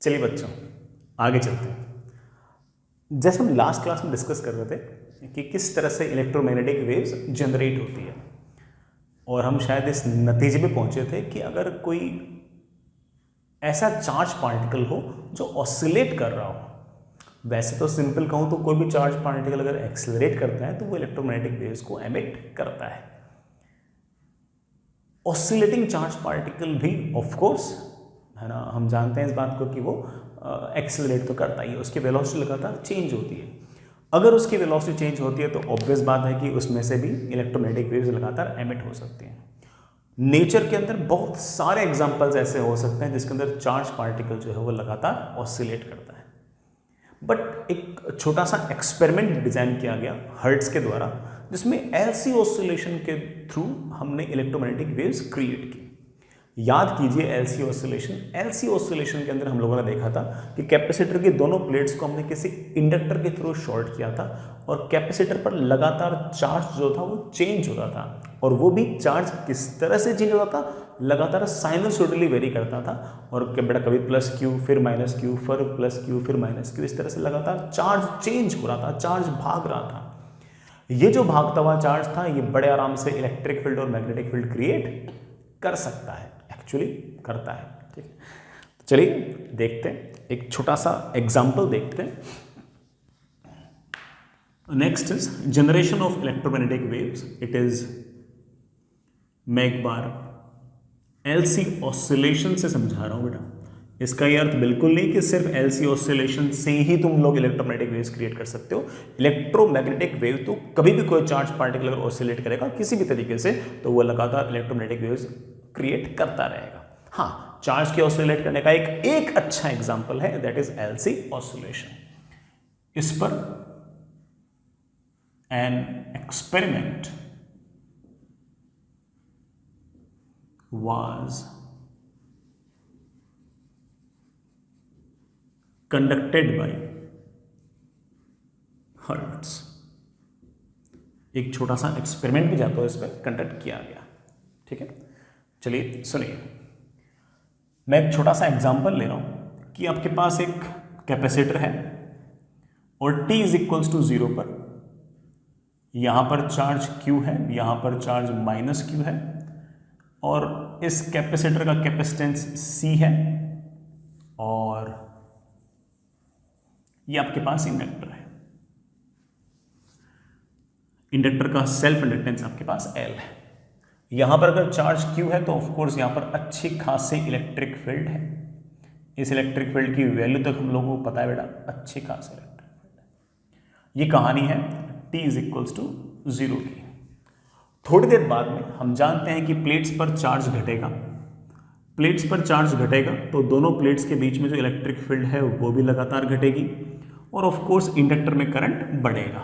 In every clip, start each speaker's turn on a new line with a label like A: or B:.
A: चलिए बच्चों आगे चलते हैं। जैसे हम लास्ट क्लास में डिस्कस कर रहे थे कि किस तरह से इलेक्ट्रोमैग्नेटिक वेव्स जनरेट होती है, और हम शायद इस नतीजे पे पहुंचे थे कि अगर कोई ऐसा चार्ज पार्टिकल हो जो ऑसिलेट कर रहा हो, वैसे तो सिंपल कहूं तो कोई भी चार्ज पार्टिकल अगर एक्सेलरेट करता है तो वो इलेक्ट्रोमैग्नेटिक वेव्स को एमिट करता है। ऑसिलेटिंग चार्ज पार्टिकल भी ऑफ कोर्स है ना, हम जानते हैं इस बात को कि वो एक्सेलरेट तो करता ही है, उसकी वेलोसिटी लगातार चेंज होती है। अगर उसकी वेलोसिटी चेंज होती है तो ऑब्वियस बात है कि उसमें से भी इलेक्ट्रोमैग्नेटिक वेव्स लगातार एमिट हो सकती हैं। नेचर के अंदर बहुत सारे एग्जांपल्स ऐसे हो सकते हैं जिसके अंदर चार्ज पार्टिकल जो है वो लगातार ऑसिलेट करता है। बट एक छोटा सा एक्सपेरिमेंट डिजाइन किया गया हर्ट्ज के द्वारा, जिसमें एलसी ऑसिलेशन के थ्रू हमने इलेक्ट्रोमैग्नेटिक वेव्स क्रिएट की। याद कीजिए एलसी ऑसिलेशन के अंदर हम लोगों ने देखा था कि कैपेसिटर की दोनों प्लेट्स को हमने किसी इंडक्टर के थ्रू शॉर्ट किया था, और कैपेसिटर पर लगातार चार्ज जो था वो चेंज होता था, और वो भी चार्ज किस तरह से चेंज होता था, लगातार साइनसोइडली वेरी करता था। और बेटा कभी प्लस क्यू फिर माइनस क्यू फिर प्लस क्यू फिर माइनस क्यू, इस तरह से लगातार चार्ज चेंज हो रहा था, चार्ज भाग रहा था। ये जो भागता हुआ चार्ज था ये बड़े आराम से इलेक्ट्रिक फील्ड और मैग्नेटिक फील्ड क्रिएट कर सकता है, एक्चुअली करता है। ठीक है, तो चलिए देखते हैं, एक छोटा सा एग्जांपल देखते हैं। Next is generation of electromagnetic waves. It is, मैं एक बार एलसी ऑसिलेशन से समझा रहा हूं बेटा। इसका ये अर्थ बिल्कुल नहीं कि सिर्फ एलसी ऑसिलेशन से ही तुम लोग इलेक्ट्रोमैग्नेटिक वेव्स क्रिएट कर सकते हो। इलेक्ट्रोमैग्नेटिक वेव तो कभी भी कोई चार्ज पार्टिकल अगर ऑसिलेट करेगा किसी भी तरीके से तो वो लगातार इलेक्ट्रोमैग्नेटिक वेव्स क्रिएट करता रहेगा। हाँ, चार्ज के ऑसिलेट करने का एक अच्छा एग्जांपल है, दैट इज एलसी ऑसिलेशन। इस पर an experiment was conducted by Hertz। एक छोटा सा एक्सपेरिमेंट भी जाता है इस पर कंडक्ट किया गया। ठीक है, चलिए सुनिए, मैं एक छोटा सा एग्जांपल ले रहा हूं कि आपके पास एक कैपेसिटर है और t इज इक्वल्स टू 0 पर यहां पर चार्ज q है, यहां पर चार्ज माइनस q है, और इस कैपेसिटर का कैपेसिटेंस C है, और ये आपके पास इंडक्टर है। इंडक्टर का सेल्फ इंडक्टेंस आपके पास L है। यहां पर अगर चार्ज Q है तो ऑफ कोर्स यहां पर अच्छी खासी इलेक्ट्रिक फील्ड है। इस इलेक्ट्रिक फील्ड की वैल्यू तक हम लोगों को पता है बेटा, अच्छी खासी इलेक्ट्रिक फील्ड है। ये कहानी है t इज इक्वल्स टू 0 की। थोड़ी देर बाद में हम जानते हैं कि प्लेट्स पर चार्ज घटेगा। प्लेट्स पर चार्ज घटेगा तो दोनों प्लेट्स के बीच में जो इलेक्ट्रिक फील्ड है वो भी लगातार घटेगी, और ऑफ कोर्स इंडक्टर में करंट बढ़ेगा।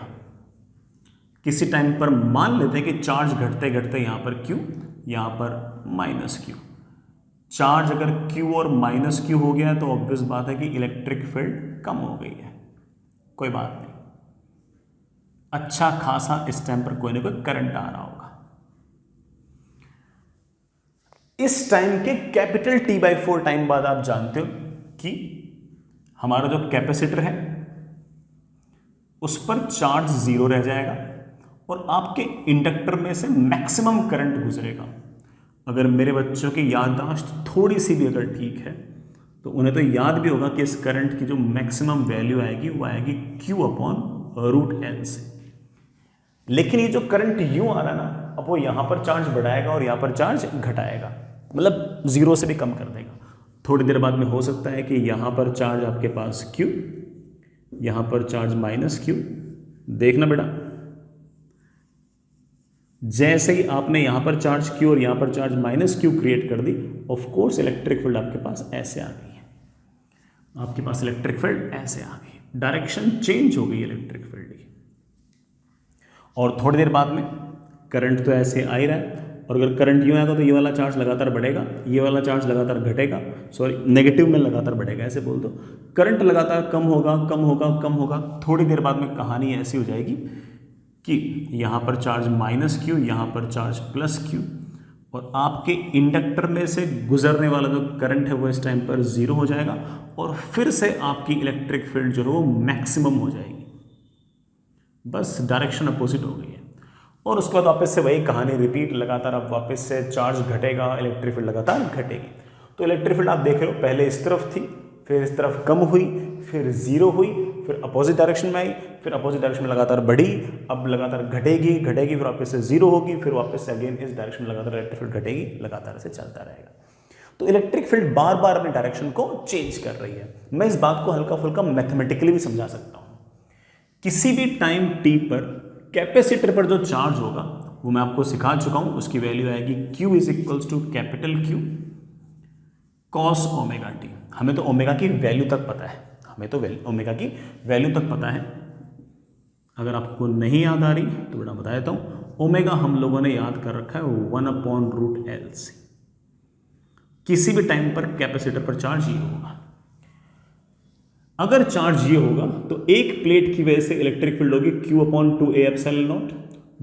A: किसी टाइम पर मान लेते हैं कि चार्ज घटते घटते यहां पर Q, यहां पर माइनस Q। चार्ज अगर Q और माइनस Q हो गया तो ऑब्वियस बात है कि इलेक्ट्रिक फील्ड कम हो गई है। कोई बात नहीं, अच्छा खासा इस टाइम पर कोई ना कोई करंट आ रहा होगा। इस टाइम के कैपिटल T/4 टाइम बाद आप जानते हो कि हमारा जो कैपेसिटर है उस पर चार्ज 0 रह जाएगा, और आपके इंडक्टर में से मैक्सिमम करंट गुजरेगा। अगर मेरे बच्चों की याददाश्त थोड़ी सी भी अगर ठीक है तो उन्हें तो याद भी होगा कि इस करंट की जो मैक्सिमम वैल्यू आएगी वो आएगी Q/√N से। लेकिन ये जो करंट यूं आ रहा ना, अब वो यहां पर चार्ज बढ़ाएगा और यहां पर चार्ज घटाएगा, मतलब 0 से भी कम कर देगा। थोड़ी देर बाद में हो सकता है कि यहां पर चार्ज आपके पास Q, यहां पर चार्ज माइनस Q। देखना बेटा, जैसे ही आपने यहां पर चार्ज Q और यहां पर चार्ज माइनस Q क्रिएट कर दी, ऑफ कोर्स इलेक्ट्रिक फील्ड आपके पास ऐसे आ गई है। आपके पास इलेक्ट्रिक फील्ड ऐसे आ गई, डायरेक्शन चेंज हो गई इलेक्ट्रिक फील्ड की। और थोड़ी देर बाद में करंट तो ऐसे आ ही रहा है, और अगर करंट यूं आएगा तो ये वाला चार्ज लगातार बढ़ेगा, ये वाला चार्ज लगातार घटेगा, सॉरी नेगेटिव में लगातार बढ़ेगा, ऐसे बोल दो। करंट लगातार कम होगा कम होगा कम होगा। थोड़ी देर बाद में कहानी ऐसी हो जाएगी कि यहाँ पर चार्ज माइनस Q, यहाँ पर चार्ज प्लस Q, और आपके इंडक्टर में से गुजरने वाला जो करंट है वो इस टाइम पर 0 हो जाएगा और फिर से आपकी इलेक्ट्रिक फील्ड जो है वो मैक्सिमम हो जाएगी। बस डायरेक्शन अपोजिट हो गई है। और उसके बाद वापस से वही कहानी रिपीट, लगातार अब वापस से चार्ज घटेगा, इलेक्ट्रिक फील्ड लगातार घटेगी। तो इलेक्ट्रिक फील्ड आप देख रहे हो पहले इस तरफ थी, फिर इस तरफ कम हुई, फिर 0 हुई, फिर अपोजिट डायरेक्शन में आई, फिर अपोजिट डायरेक्शन में लगातार बढ़ी, अब लगातार घटेगी, फिर वापस से 0 होगी, फिर वापस से अगेन इस डायरेक्शन में लगातार इलेक्ट्रिक फील्ड घटेगी, लगातार से चलता रहेगा। तो इलेक्ट्रिक फील्ड बार बार अपने डायरेक्शन को चेंज कर रही है। मैं इस बात को हल्का फुल्का मैथमेटिकली भी समझा सकता हूं। किसी भी टाइम t पर कैपेसिटर पर जो चार्ज होगा वो मैं आपको सिखा चुका हूं, उसकी वैल्यू आएगी Q is equals to capital Q cos omega T. हमें तो ओमेगा की वैल्यू तक पता है, ओमेगा की वैल्यू तक पता है। अगर आपको नहीं याद आ रही तो बेटा बता देता हूं, ओमेगा हम लोगों ने याद कर रखा है 1/√LC। किसी भी टाइम पर कैपेसिटर पर चार्ज ये होगा। अगर चार्ज ये होगा तो एक प्लेट की वजह से इलेक्ट्रिक फील्ड होगी Q/2A∪0,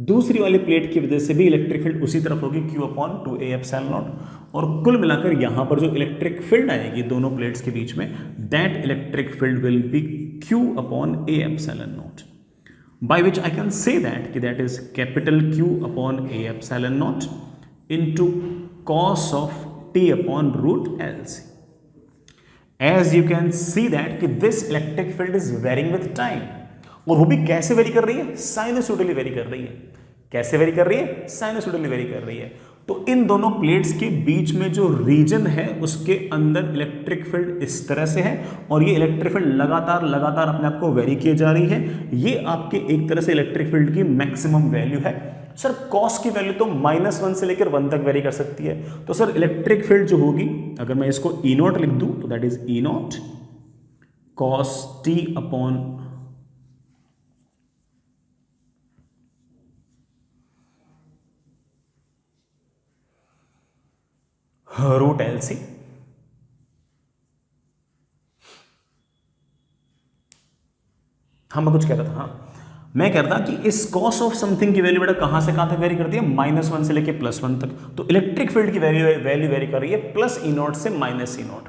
A: दूसरी वाली प्लेट की वजह से भी इलेक्ट्रिक फील्ड उसी तरफ होगी Q/2A∪0, और कुल मिलाकर यहां पर जो इलेक्ट्रिक फील्ड आएगी दोनों प्लेट्स के बीच में, that electric field will be Q/A∪0, by which I can say that is capital Q/A∪0 into cos of T/√LC. As you can see that कि this electric field is varying with time, और वो भी कैसे very कर रही है? Sinusoidally very कर रही है। कैसे वेरी कर रही है? साइनोसॉइडली वेरी कर रही है। तो इन दोनों प्लेट्स के बीच में जो रीजन है उसके अंदर इलेक्ट्रिक फील्ड इस तरह से है, और ये इलेक्ट्रिक फील्ड लगातार अपने आप को वेरी किए जा रही है। ये आपके एक तरह से इलेक्ट्रिक फील्ड की मैक्सिमम वैल्यू है। सर कॉस की वैल्यू तो -1 से लेकर 1 तक वेरी कर सकती है। तो सर इलेक्ट्रिक फील्ड जो होगी, अगर मैं इसको E0 लिख दूं तो that is E0 cos T/√LC। हाँ मैं कुछ कह रहा था, हाँ मैं कह रहा था कि इस कॉस ऑफ समथिंग की वैल्यू बेटा कहां से कहां तक वेरी करती है? -1 से लेके +1 तक। तो इलेक्ट्रिक फील्ड की वैल्यू वेरी कर रही है +E0 से -E0।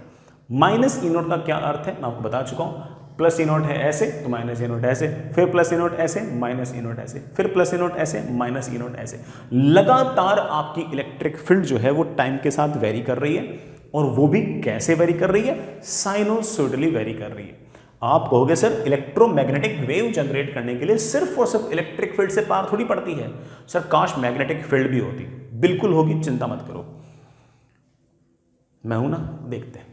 A: -E0 का क्या अर्थ है मैं आपको बता चुका हूं। +E0 है ऐसे तो -E0 ऐसे, फिर +E0 ऐसे, -E0 ऐसे, फिर +E0 ऐसे, -E0 ऐसे। लगातार आपकी इलेक्ट्रिक फील्ड जो है वो टाइम के साथ वेरी कर रही है, और वो भी कैसे वेरी कर रही है? साइनोसॉइडली वेरी कर रही है। आप कहोगे सर इलेक्ट्रोमैग्नेटिक वेव जनरेट करने के लिए सिर्फ और सिर्फ इलेक्ट्रिक फील्ड से पार थोड़ी पड़ती है। सर काश मैग्नेटिक फील्ड भी होती। बिल्कुल होगी, चिंता मत करो, मैं हूं ना। देखते हैं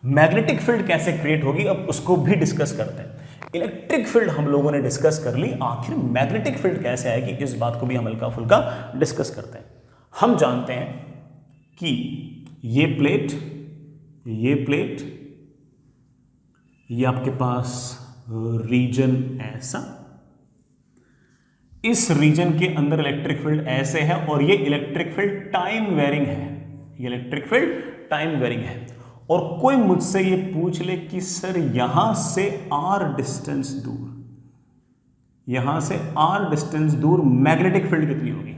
A: मैग्नेटिक फील्ड कैसे क्रिएट होगी, अब उसको भी डिस्कस करते हैं। इलेक्ट्रिक फील्ड हम लोगों ने डिस्कस कर ली, आखिर मैग्नेटिक फील्ड कैसे आएगी इस बात को भी हम हल्का फुल्का डिस्कस करते हैं। हम जानते हैं कि ये प्लेट, ये आपके पास रीजन ऐसा, इस रीजन के अंदर इलेक्ट्रिक फील्ड ऐसे है, और ये इलेक्ट्रिक फील्ड टाइम वेरिंग है। ये इलेक्ट्रिक फील्ड टाइम वेरिंग है। और कोई मुझसे ये पूछ ले कि सर यहां से r डिस्टेंस दूर, यहां से r डिस्टेंस दूर मैग्नेटिक फील्ड कितनी होगी?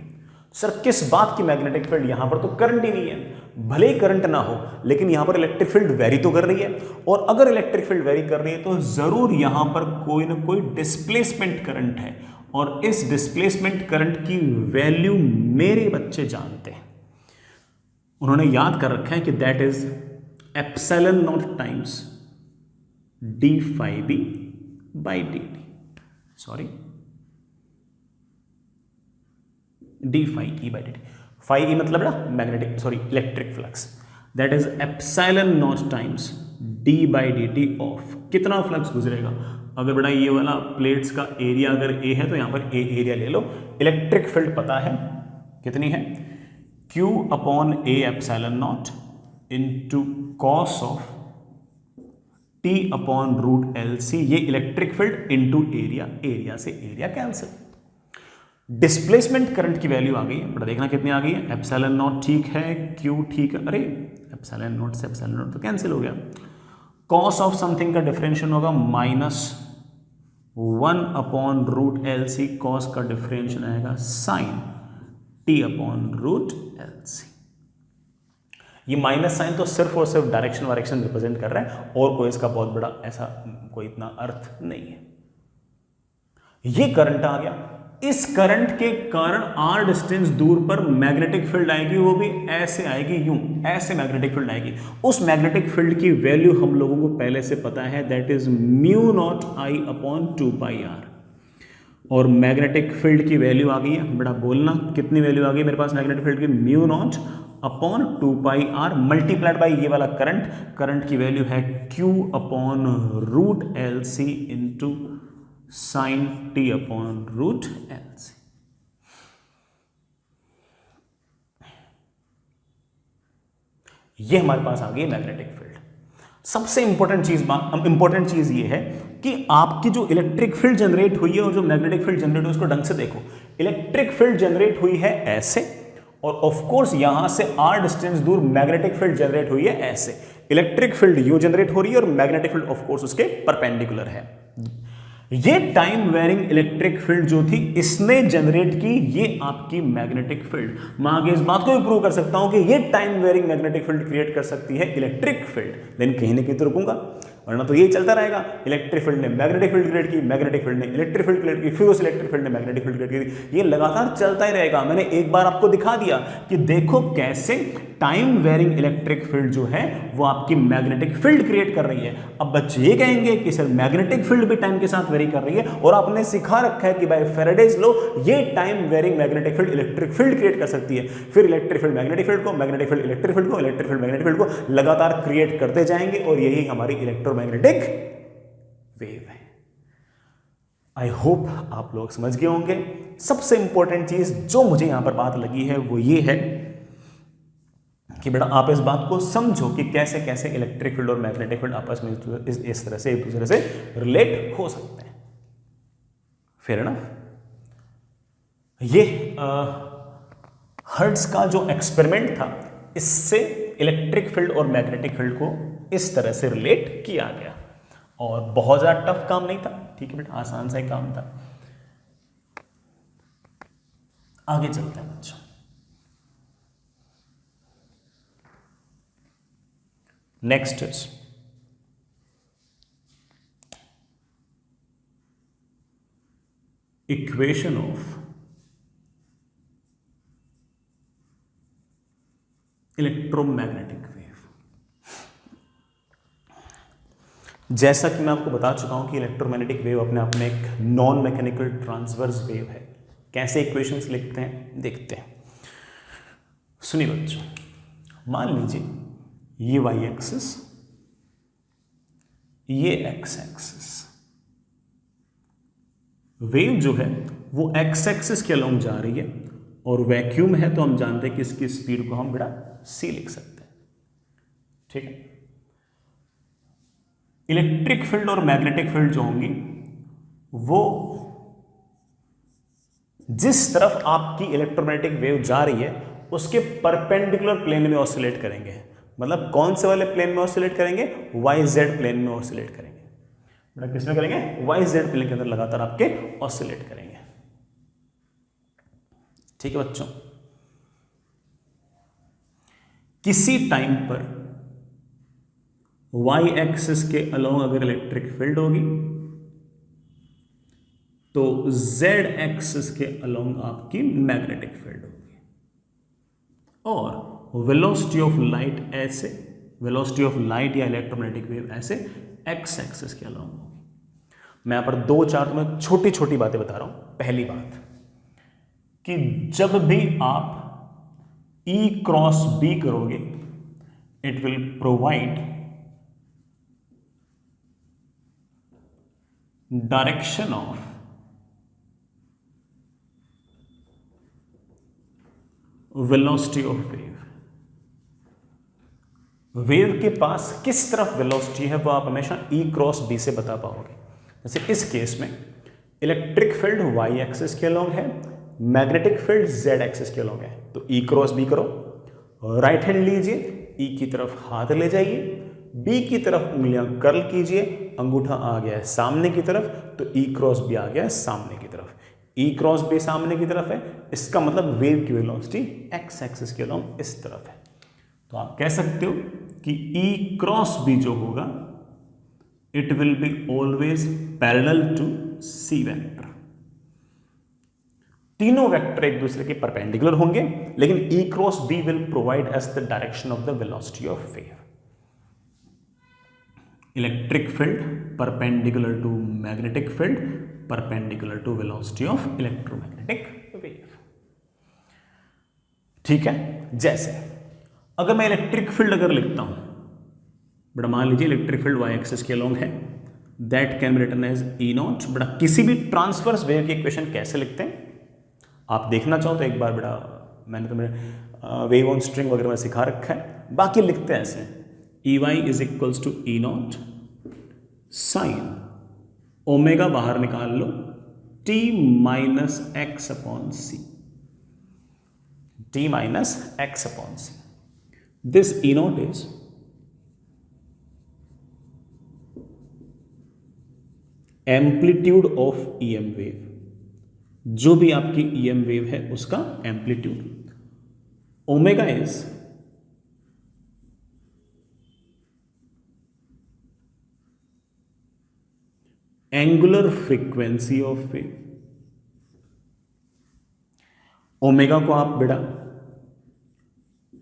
A: सर किस बात की मैग्नेटिक फील्ड? यहां पर तो करंट ही नहीं है, भले ही करंट ना हो, लेकिन यहां पर इलेक्ट्रिक फील्ड वेरी तो कर रही है। और अगर इलेक्ट्रिक फील्ड वेरी कर रही है तो जरूर यहां पर कोई ना कोई डिस्प्लेसमेंट करंट है, और इस डिस्प्लेसमेंट करंट की वैल्यू मेरे बच्चे जानते हैं। उन्होंने याद कर रखा है कि that is ε0 times d∅b/dt, sorry d∅e/dt। phi मतलब ना magnetic, sorry electric flux, that is ε0 times d/dt of कितना फ्लक्स गुजरेगा। अगर बेटा ये वाला प्लेट्स का एरिया अगर a है तो यहां पर a एरिया ले लो। इलेक्ट्रिक फील्ड पता है कितनी है? Q/A∪0 into cos of T/√LC। ये electric field into area, area से एरिया कैंसिल। डिस्प्लेसमेंट करंट की वैल्यू आ गई है, बड़ा देखना कितनी आ गई है? ε0 ठीक है, Q ठीक है, अरे ε0 से ε0 तो कैंसिल हो गया। कॉस ऑफ समथिंग का डिफरेंशियल होगा -1/√LC, कॉस का डिफरेंशियल आएगा sine T upon root L C. ये माइनस साइन तो सिर्फ और सिर्फ डायरेक्शन वायरेक्शन रिप्रेजेंट कर रहा है और कोई इसका बहुत बड़ा ऐसा कोई इतना अर्थ नहीं है। ये करंट आ गया, इस करंट के कारण आर डिस्टेंस दूर पर मैग्नेटिक फील्ड आएगी, वो भी ऐसे आएगी, यूं ऐसे मैग्नेटिक फील्ड आएगी। उस मैग्नेटिक फील्ड की वैल्यू हम लोगों को पहले से पता है, that is mu naught I upon 2πr। और मैग्नेटिक फील्ड की वैल्यू आ गई है, बड़ा बोलना कितनी वैल्यू आ गई मेरे पास मैग्नेटिक फील्ड की, mu naught upon 2πr multiplied by ये वाला करंट, करंट की वैल्यू है Q upon root L C into sine T upon root L C. ये हमारे पास आ गई मैग्नेटिक फील्ड। सबसे इंपॉर्टेंट चीज ये है कि आपकी जो इलेक्ट्रिक फील्ड जनरेट हुई है और जो मैग्नेटिक फील्ड जनरेट हुई है उसको ढंग से देखो। इलेक्ट्रिक फील्ड जनरेट हुई है ऐसे, और ऑफ कोर्स यहां से r डिस्टेंस दूर मैग्नेटिक फील्ड जनरेट हुई है ऐसे। इलेक्ट्रिक फील्ड यू जनरेट हो रही है और मैग्नेटिक फील्ड ऑफ कोर्स उसके परपेंडिकुलर है। ये टाइम वेरिंग इलेक्ट्रिक फील्ड जो थी इसने जनरेट की ये आपकी मैग्नेटिक फील्ड। मैं आगे इस बात को भी प्रूव कर सकता हूं कि ये time varying magnetic field create कर सकती है इलेक्ट्रिक फील्ड, लेकिन कहीं ना कहीं तो रुकूंगा, वरना तो यही चलता रहेगा। इलेक्ट्रिक फील्ड ने मैग्नेटिक फील्ड क्रिएट की, मैग्नेटिक फील्ड ने इलेक्ट्रिक फील्ड क्रिएट की, फिर उस इलेक्ट्रिक फील्ड ने मैग्नेटिक फील्ड क्रिएट की, ये लगातार चलता ही रहेगा। मैंने एक बार आपको दिखा दिया कि देखो कैसे टाइम वेरिंग इलेक्ट्रिक फील्ड जो है वो आपकी मैग्नेटिक फील्ड क्रिएट कर रही है। अब बच्चे ये कहेंगे कि सर मैग्नेटिक फील्ड भी टाइम के साथ वेरी कर रही है, और आपने सिखा रखा है कि बाय फैराडेज लॉ ये time varying magnetic field electric field create कर सकती है। फिर इलेक्ट्रिक फील्ड मैग्नेटिक फील्ड को, मैग्नेटिक फील्ड इलेक्ट्रिक फील्ड को, इलेक्ट्रिक फील्ड मैग्नेटिक फील्ड को लगातार क्रिएट करते जाएंगे, और यही हमारी इलेक्ट्रोमैग्नेटिक वेव है। आई होप आप लोग समझ गए होंगे। सबसे इंपॉर्टेंट चीज जो मुझे यहां पर बात लगी है वो ये है कि बेटा आप इस बात को समझो कि कैसे कैसे इलेक्ट्रिक फील्ड और मैग्नेटिक फील्ड आपस में इस तरह से एक दूसरे से रिलेट हो सकते हैं। फिर ना ये हर्ट्ज का जो एक्सपेरिमेंट था इससे इलेक्ट्रिक फील्ड और मैग्नेटिक फील्ड को इस तरह से रिलेट किया गया, और बहुत ज्यादा टफ काम नहीं था, ठीक है बेटा, आसान सा ही काम था। आगे चलते हैं बच्चों। Next is equation of electromagnetic wave. जैसा कि मैं आपको बता चुका हूं कि इलेक्ट्रोमैग्नेटिक वेव अपने आप में एक नॉन मैकेनिकल ट्रांसवर्स वेव है। कैसे इक्वेशंस लिखते हैं देखते हैं। सुनिए बच्चों, मान लीजिए ये y एक्सिस, ये x एक्सिस, वेव जो है वो x एक्सिस के अलोंग जा रही है, और वैक्यूम है तो हम जानते हैं कि इसकी स्पीड को हम बेटा c लिख सकते हैं, ठीक है। इलेक्ट्रिक फील्ड और मैग्नेटिक फील्ड जो होंगी वो जिस तरफ आपकी इलेक्ट्रोमैग्नेटिक वेव जा रही है उसके परपेंडिकुलर प्लेन में ऑसिलेट करेंगे। मतलब कौन से वाले प्लेन में ऑसिलेट करेंगे? YZ प्लेन में ऑसिलेट करेंगे। बेटा किस में करेंगे? YZ प्लेन के अंदर लगातार आपके ऑसिलेट करेंगे, ठीक है बच्चों। किसी टाइम पर y एक्सिस के अलोंग अगर इलेक्ट्रिक फील्ड होगी तो z एक्सिस के अलोंग आपकी मैग्नेटिक फील्ड होगी, और वेलोसिटी ऑफ लाइट ऐसे, वेलोसिटी ऑफ लाइट या इलेक्ट्रोमैग्नेटिक वेव ऐसे x एक्सिस के अलोंग होगी। मैं यहां पर दो चार तुम्हें छोटी छोटी बातें बता रहा हूं। पहली बात कि जब भी आप E क्रॉस B करोगे it will provide direction of velocity of wave. Wave के पास किस तरफ वेलोसिटी है वो आप हमेशा E क्रॉस B से बता पाओगे। जैसे इस केस में इलेक्ट्रिक फील्ड y एक्सिस के अलोंग है, मैग्नेटिक फील्ड z एक्सिस के अलोंग है, तो E क्रॉस B करो, राइट हैंड लीजिए, E की तरफ हाथ ले जाइए, B की तरफ उंगलियां कर्ल कीजिए, अंगूठा आ गया है सामने की तरफ, तो E क्रॉस B आ गया है सामने की तरफ। E क्रॉस B सामने की तरफ है, इसका मतलब वेव की वेलोसिटी एक्स एक्सिस के अलॉन्ग इस तरफ है। तो आप कह सकते हो कि E क्रॉस B जो होगा it will be always parallel to C vector. तीनों वेक्टर एक दूसरे के परपेंडिकुलर होंगे, लेकिन E cross B will provide as the direction of the velocity of wave. Electric field perpendicular to magnetic field perpendicular to velocity of electromagnetic wave. ठीक है, जैसे अगर मैं इलेक्ट्रिक फील्ड अगर लिखता हूं, बड़ा मान लीजिए इलेक्ट्रिक फील्ड वाई एक्सिस के अलॉन्ग है, that can be written as E naught. बड़ा किसी भी ट्रांसवर्स वेव की इक्वेशन कैसे लिखते हैं आप देखना चाहो तो एक बार बड़ा मैंने तुम्हें वेव ऑन स्ट्रिंग वगैरह में सिखा रखा है, बाकी लिखते हैं ऐसे E Y is equals to E naught sine omega बाहर निकाल लो T minus X upon C, T minus X upon C. This E naught is amplitude of EM wave, जो भी आपकी ईएम वेव है उसका amplitude. Omega is angular frequency of wave. Omega को आप बेटा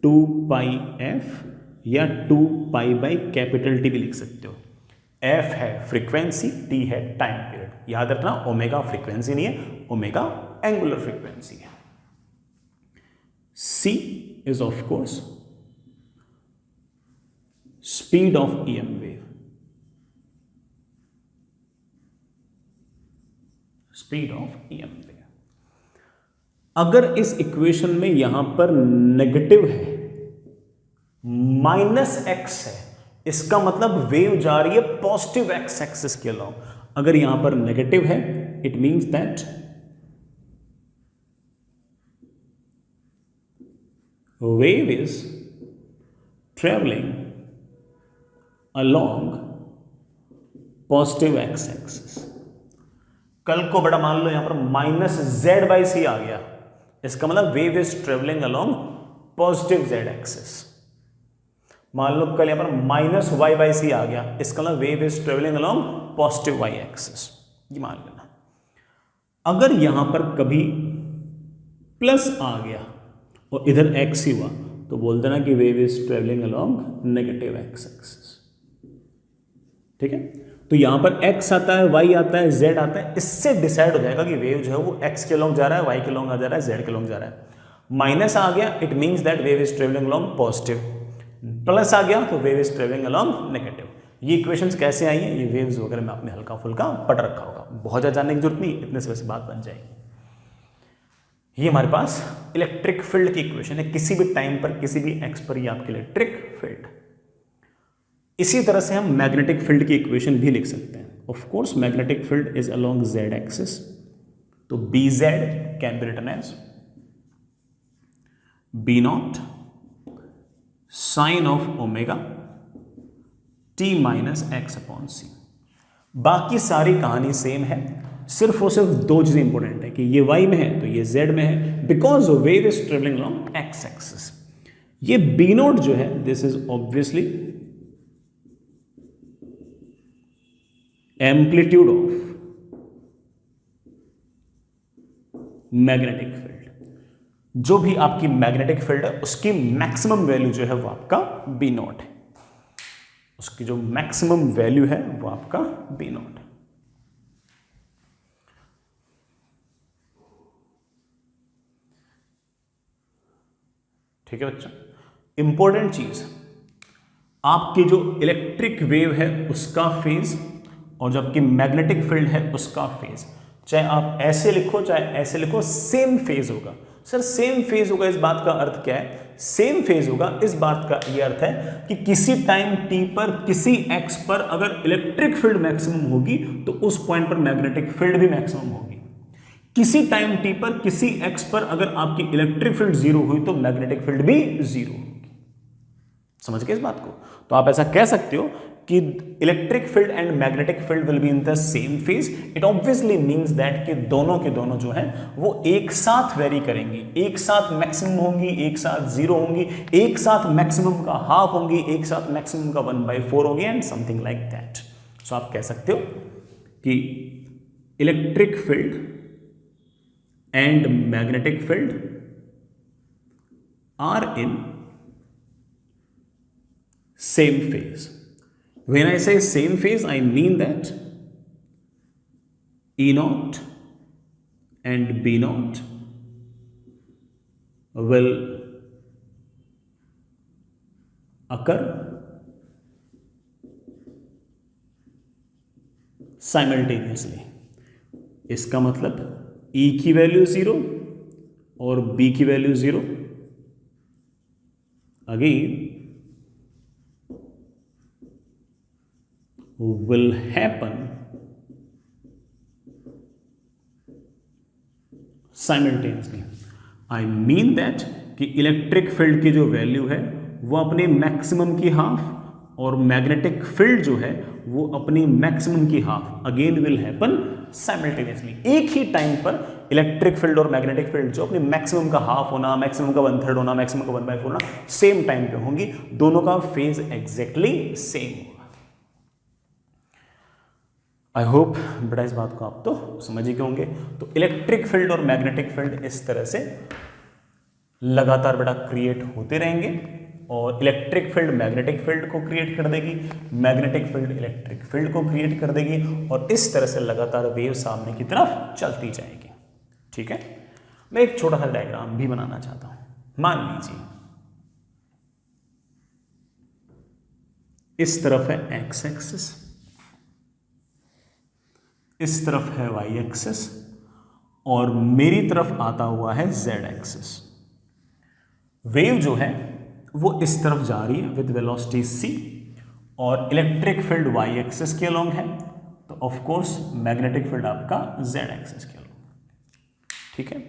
A: 2 पाई एफ या 2 पाई बाई कैपिटल टी भी लिख सकते हो। एफ है फ्रीक्वेंसी, टी है टाइम पीरियड। याद रखना ओमेगा फ्रीक्वेंसी नहीं है, ओमेगा एंगुलर फ्रीक्वेंसी है। C is of course speed of EM wave, speed of EM wave. अगर इस इक्वेशन में यहां पर नेगेटिव है, माइनस एक्स है, इसका मतलब वेव जा रही है पॉजिटिव एक्स एक्सिस के अलॉन्ग। अगर यहां पर नेगेटिव है it means that wave is travelling along positive x axis. कल को बड़ा मान लो यहां पर माइनस जेड बाई सी आ गया, इसका मतलब wave is travelling along positive Z axis. मान लो कल यहां पर माइनस वाई बाई सी आ गया, इसका मतलब wave is travelling along positive Y axis, ये मान लेना। अगर यहां पर कभी प्लस आ गया और इधर एक्स ही हुआ तो बोल देना कि wave is travelling along negative X axis. ठीक है, तो यहां पर x आता है, y आता है, z आता है, इससे डिसाइड हो जाएगा कि वेव जो है वो x के लॉन्ग जा रहा है, y के लॉन्ग आ जा रहा है, z के लॉन्ग जा रहा है। माइनस आ गया it means that wave is travelling along positive, plus आ गया तो wave is travelling along negative. ये इक्वेशंस कैसे आई हैं, ये वेव्स वगैरह में आपने हल्का फुल्का पढ़ रखा होगा, बहुत ज़्यादा जानने की जरूरत नहीं, इतने से वैसे बात बन जाएगी। ये हमारे पास इलेक्ट्रिक फील्ड की इक्वेशन है, किसी भी टाइम पर किसी भी एक्स पर ये आपकी इलेक्ट्रिक फील्ड। इसी तरह से हम मैग्नेटिक फील्ड की इक्वेशन भी लिख सकते हैं। Of course magnetic field is along Z axis, तो B Z can be written as B naught sine of omega T minus X upon C. बाकी सारी कहानी सेम है, सिर्फ और सिर्फ दो चीजें इंपॉर्टेंट है कि ये y में है तो ये z में है, because wave is travelling along x axis. ये बी नॉट जो है this is obviously amplitude of magnetic field. जो भी आपकी मैग्नेटिक फील्ड है उसकी मैक्सिमम वैल्यू जो है वो आपका बी नॉट है, उसकी जो मैक्सिमम वैल्यू है वो आपका बी नॉट है। ठीक है बच्चा, इंपॉर्टेंट चीज आपकी जो इलेक्ट्रिक वेव है उसका फेज और जो आपकी मैग्नेटिक फील्ड है उसका फेज, चाहे आप ऐसे लिखो चाहे ऐसे लिखो, सेम फेज होगा। सर सेम फेज होगा, इस बात का अर्थ क्या है? सेम फेज होगा इस बात का यह अर्थ है कि किसी टाइम t पर किसी x पर अगर इलेक्ट्रिक फील्ड मैक्सिमम होगी तो उस पॉइंट पर मैग्नेटिक फील्ड भी मैक्सिमम होगी। किसी टाइम t पर किसी x पर अगर आपकी इलेक्ट्रिक फील्ड जीरो हुई तो मैग्नेटिक फील्ड भी जीरो होगी। समझ गए इस बात को? तो आप ऐसा कह सकते हो कि electric field and magnetic field will be in the same phase, it obviously means that कि दोनों के दोनों जो है वो एक साथ वेरी करेंगी, एक साथ मैक्सिमम होंगी, एक साथ जीरो होंगी, एक साथ मैक्सिमम का हाफ होंगी, एक साथ मैक्सिमम का 1/4 होगी and something like that. So आप कह सकते हो कि electric field and magnetic field are in same phase. When I say same phase, I mean that E naught and B naught will occur simultaneously. इसका मतलब E की value 0 और B की value 0 again will happen simultaneously. I mean that कि electric field की जो value है वो अपने मैक्सिमम की हाफ और मैग्नेटिक फील्ड जो है वो अपनी मैक्सिमम की half again will happen simultaneously. एक ही टाइम पर इलेक्ट्रिक फील्ड और मैग्नेटिक फील्ड जो अपने मैक्सिमम का हाफ होना, मैक्सिमम का 1/3 होना, मैक्सिमम का 1/4 होना, सेम टाइम पे होंगी, दोनों का फेज एग्जैक्टली सेम होगा। आई होप बेटा इस बात को आप तो समझ ही गए होंगे। तो इलेक्ट्रिक फील्ड और मैग्नेटिक फील्ड इस तरह से लगातार बेटा क्रिएट होते रहेंगे और इलेक्ट्रिक फील्ड मैग्नेटिक फील्ड को क्रिएट कर देगी, मैग्नेटिक फील्ड इलेक्ट्रिक फील्ड को क्रिएट कर देगी और इस तरह से लगातार वेव सामने की तरफ चलती जाएगी। ठीक है, मैं एक छोटा सा डायग्राम भी बनाना चाहता हूं। मान लीजिए इस तरफ है एक्स एक्सिस, इस तरफ है वाई एक्सिस और मेरी तरफ आता हुआ है जेड एक्सिस। वेव जो है वो इस तरफ जा रही है विद वेलोसिटी c और इलेक्ट्रिक फील्ड वाई एक्सिस के अलोंग है, तो ऑफ कोर्स मैग्नेटिक फील्ड आपका जेड एक्सिस के अलोंग। ठीक है,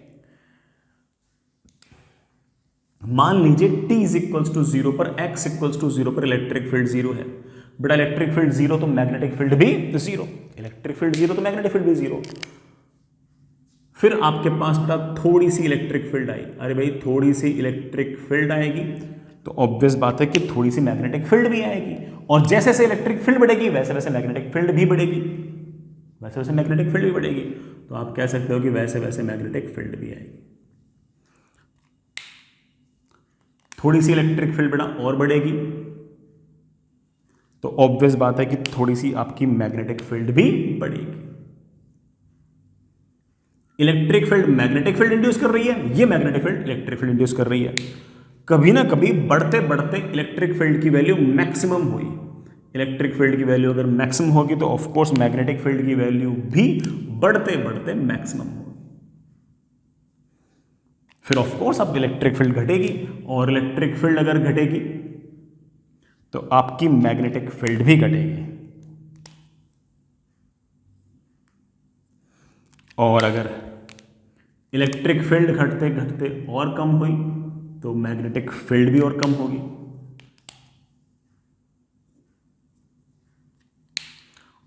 A: मान लीजिए t इज इक्वल्स टू 0 पर, x इक्वल्स टू 0 पर इलेक्ट्रिक फील्ड 0 है। बेटा इलेक्ट्रिक फील्ड 0 तो मैग्नेटिक फील्ड भी 0, इलेक्ट्रिक फील्ड 0 तो मैग्नेटिक फील्ड भी 0। फिर आपके पास बेटा थोड़ी सी इलेक्ट्रिक फील्ड आई, अरे भाई थोड़ी सी इलेक्ट्रिक फील्ड आएगी तो ऑब्वियस बात है कि थोड़ी सी मैग्नेटिक फील्ड भी आएगी और जैसे जैसे इलेक्ट्रिक फील्ड बढ़ेगी वैसे वैसे मैग्नेटिक फील्ड भी बढ़ेगी, वैसे वैसे मैग्नेटिक फील्ड भी बढ़ेगी। तो आप कह सकते हो कि वैसे वैसे मैग्नेटिक फील्ड भी आएगी। थोड़ी सी इलेक्ट्रिक फील्ड बेटा और बढ़ेगी तो ऑब्वियस बात है कि थोड़ी सी आपकी मैग्नेटिक फील्ड भी बढ़ेगी। Electric field magnetic field induce कर रही है, ये magnetic field electric field induce कर रही है। कभी ना कभी बढ़ते बढ़ते इलेक्ट्रिक फील्ड की वैल्यू मैक्सिमम हुई, इलेक्ट्रिक फील्ड की वैल्यू अगर मैक्सिमम होगी तो ऑफ कोर्स मैग्नेटिक फील्ड की वैल्यू भी बढ़ते बढ़ते मैक्सिमम होगी। फिर ऑफ कोर्स अब इलेक्ट्रिक फील्ड घटेगी और इलेक्ट्रिक फील्ड अगर घटेगी तो आपकी मैग्नेटिक फील्ड भी घटेगी और अगर इलेक्ट्रिक फील्ड घटते घटते और कम हुई तो मैग्नेटिक फील्ड भी और कम होगी।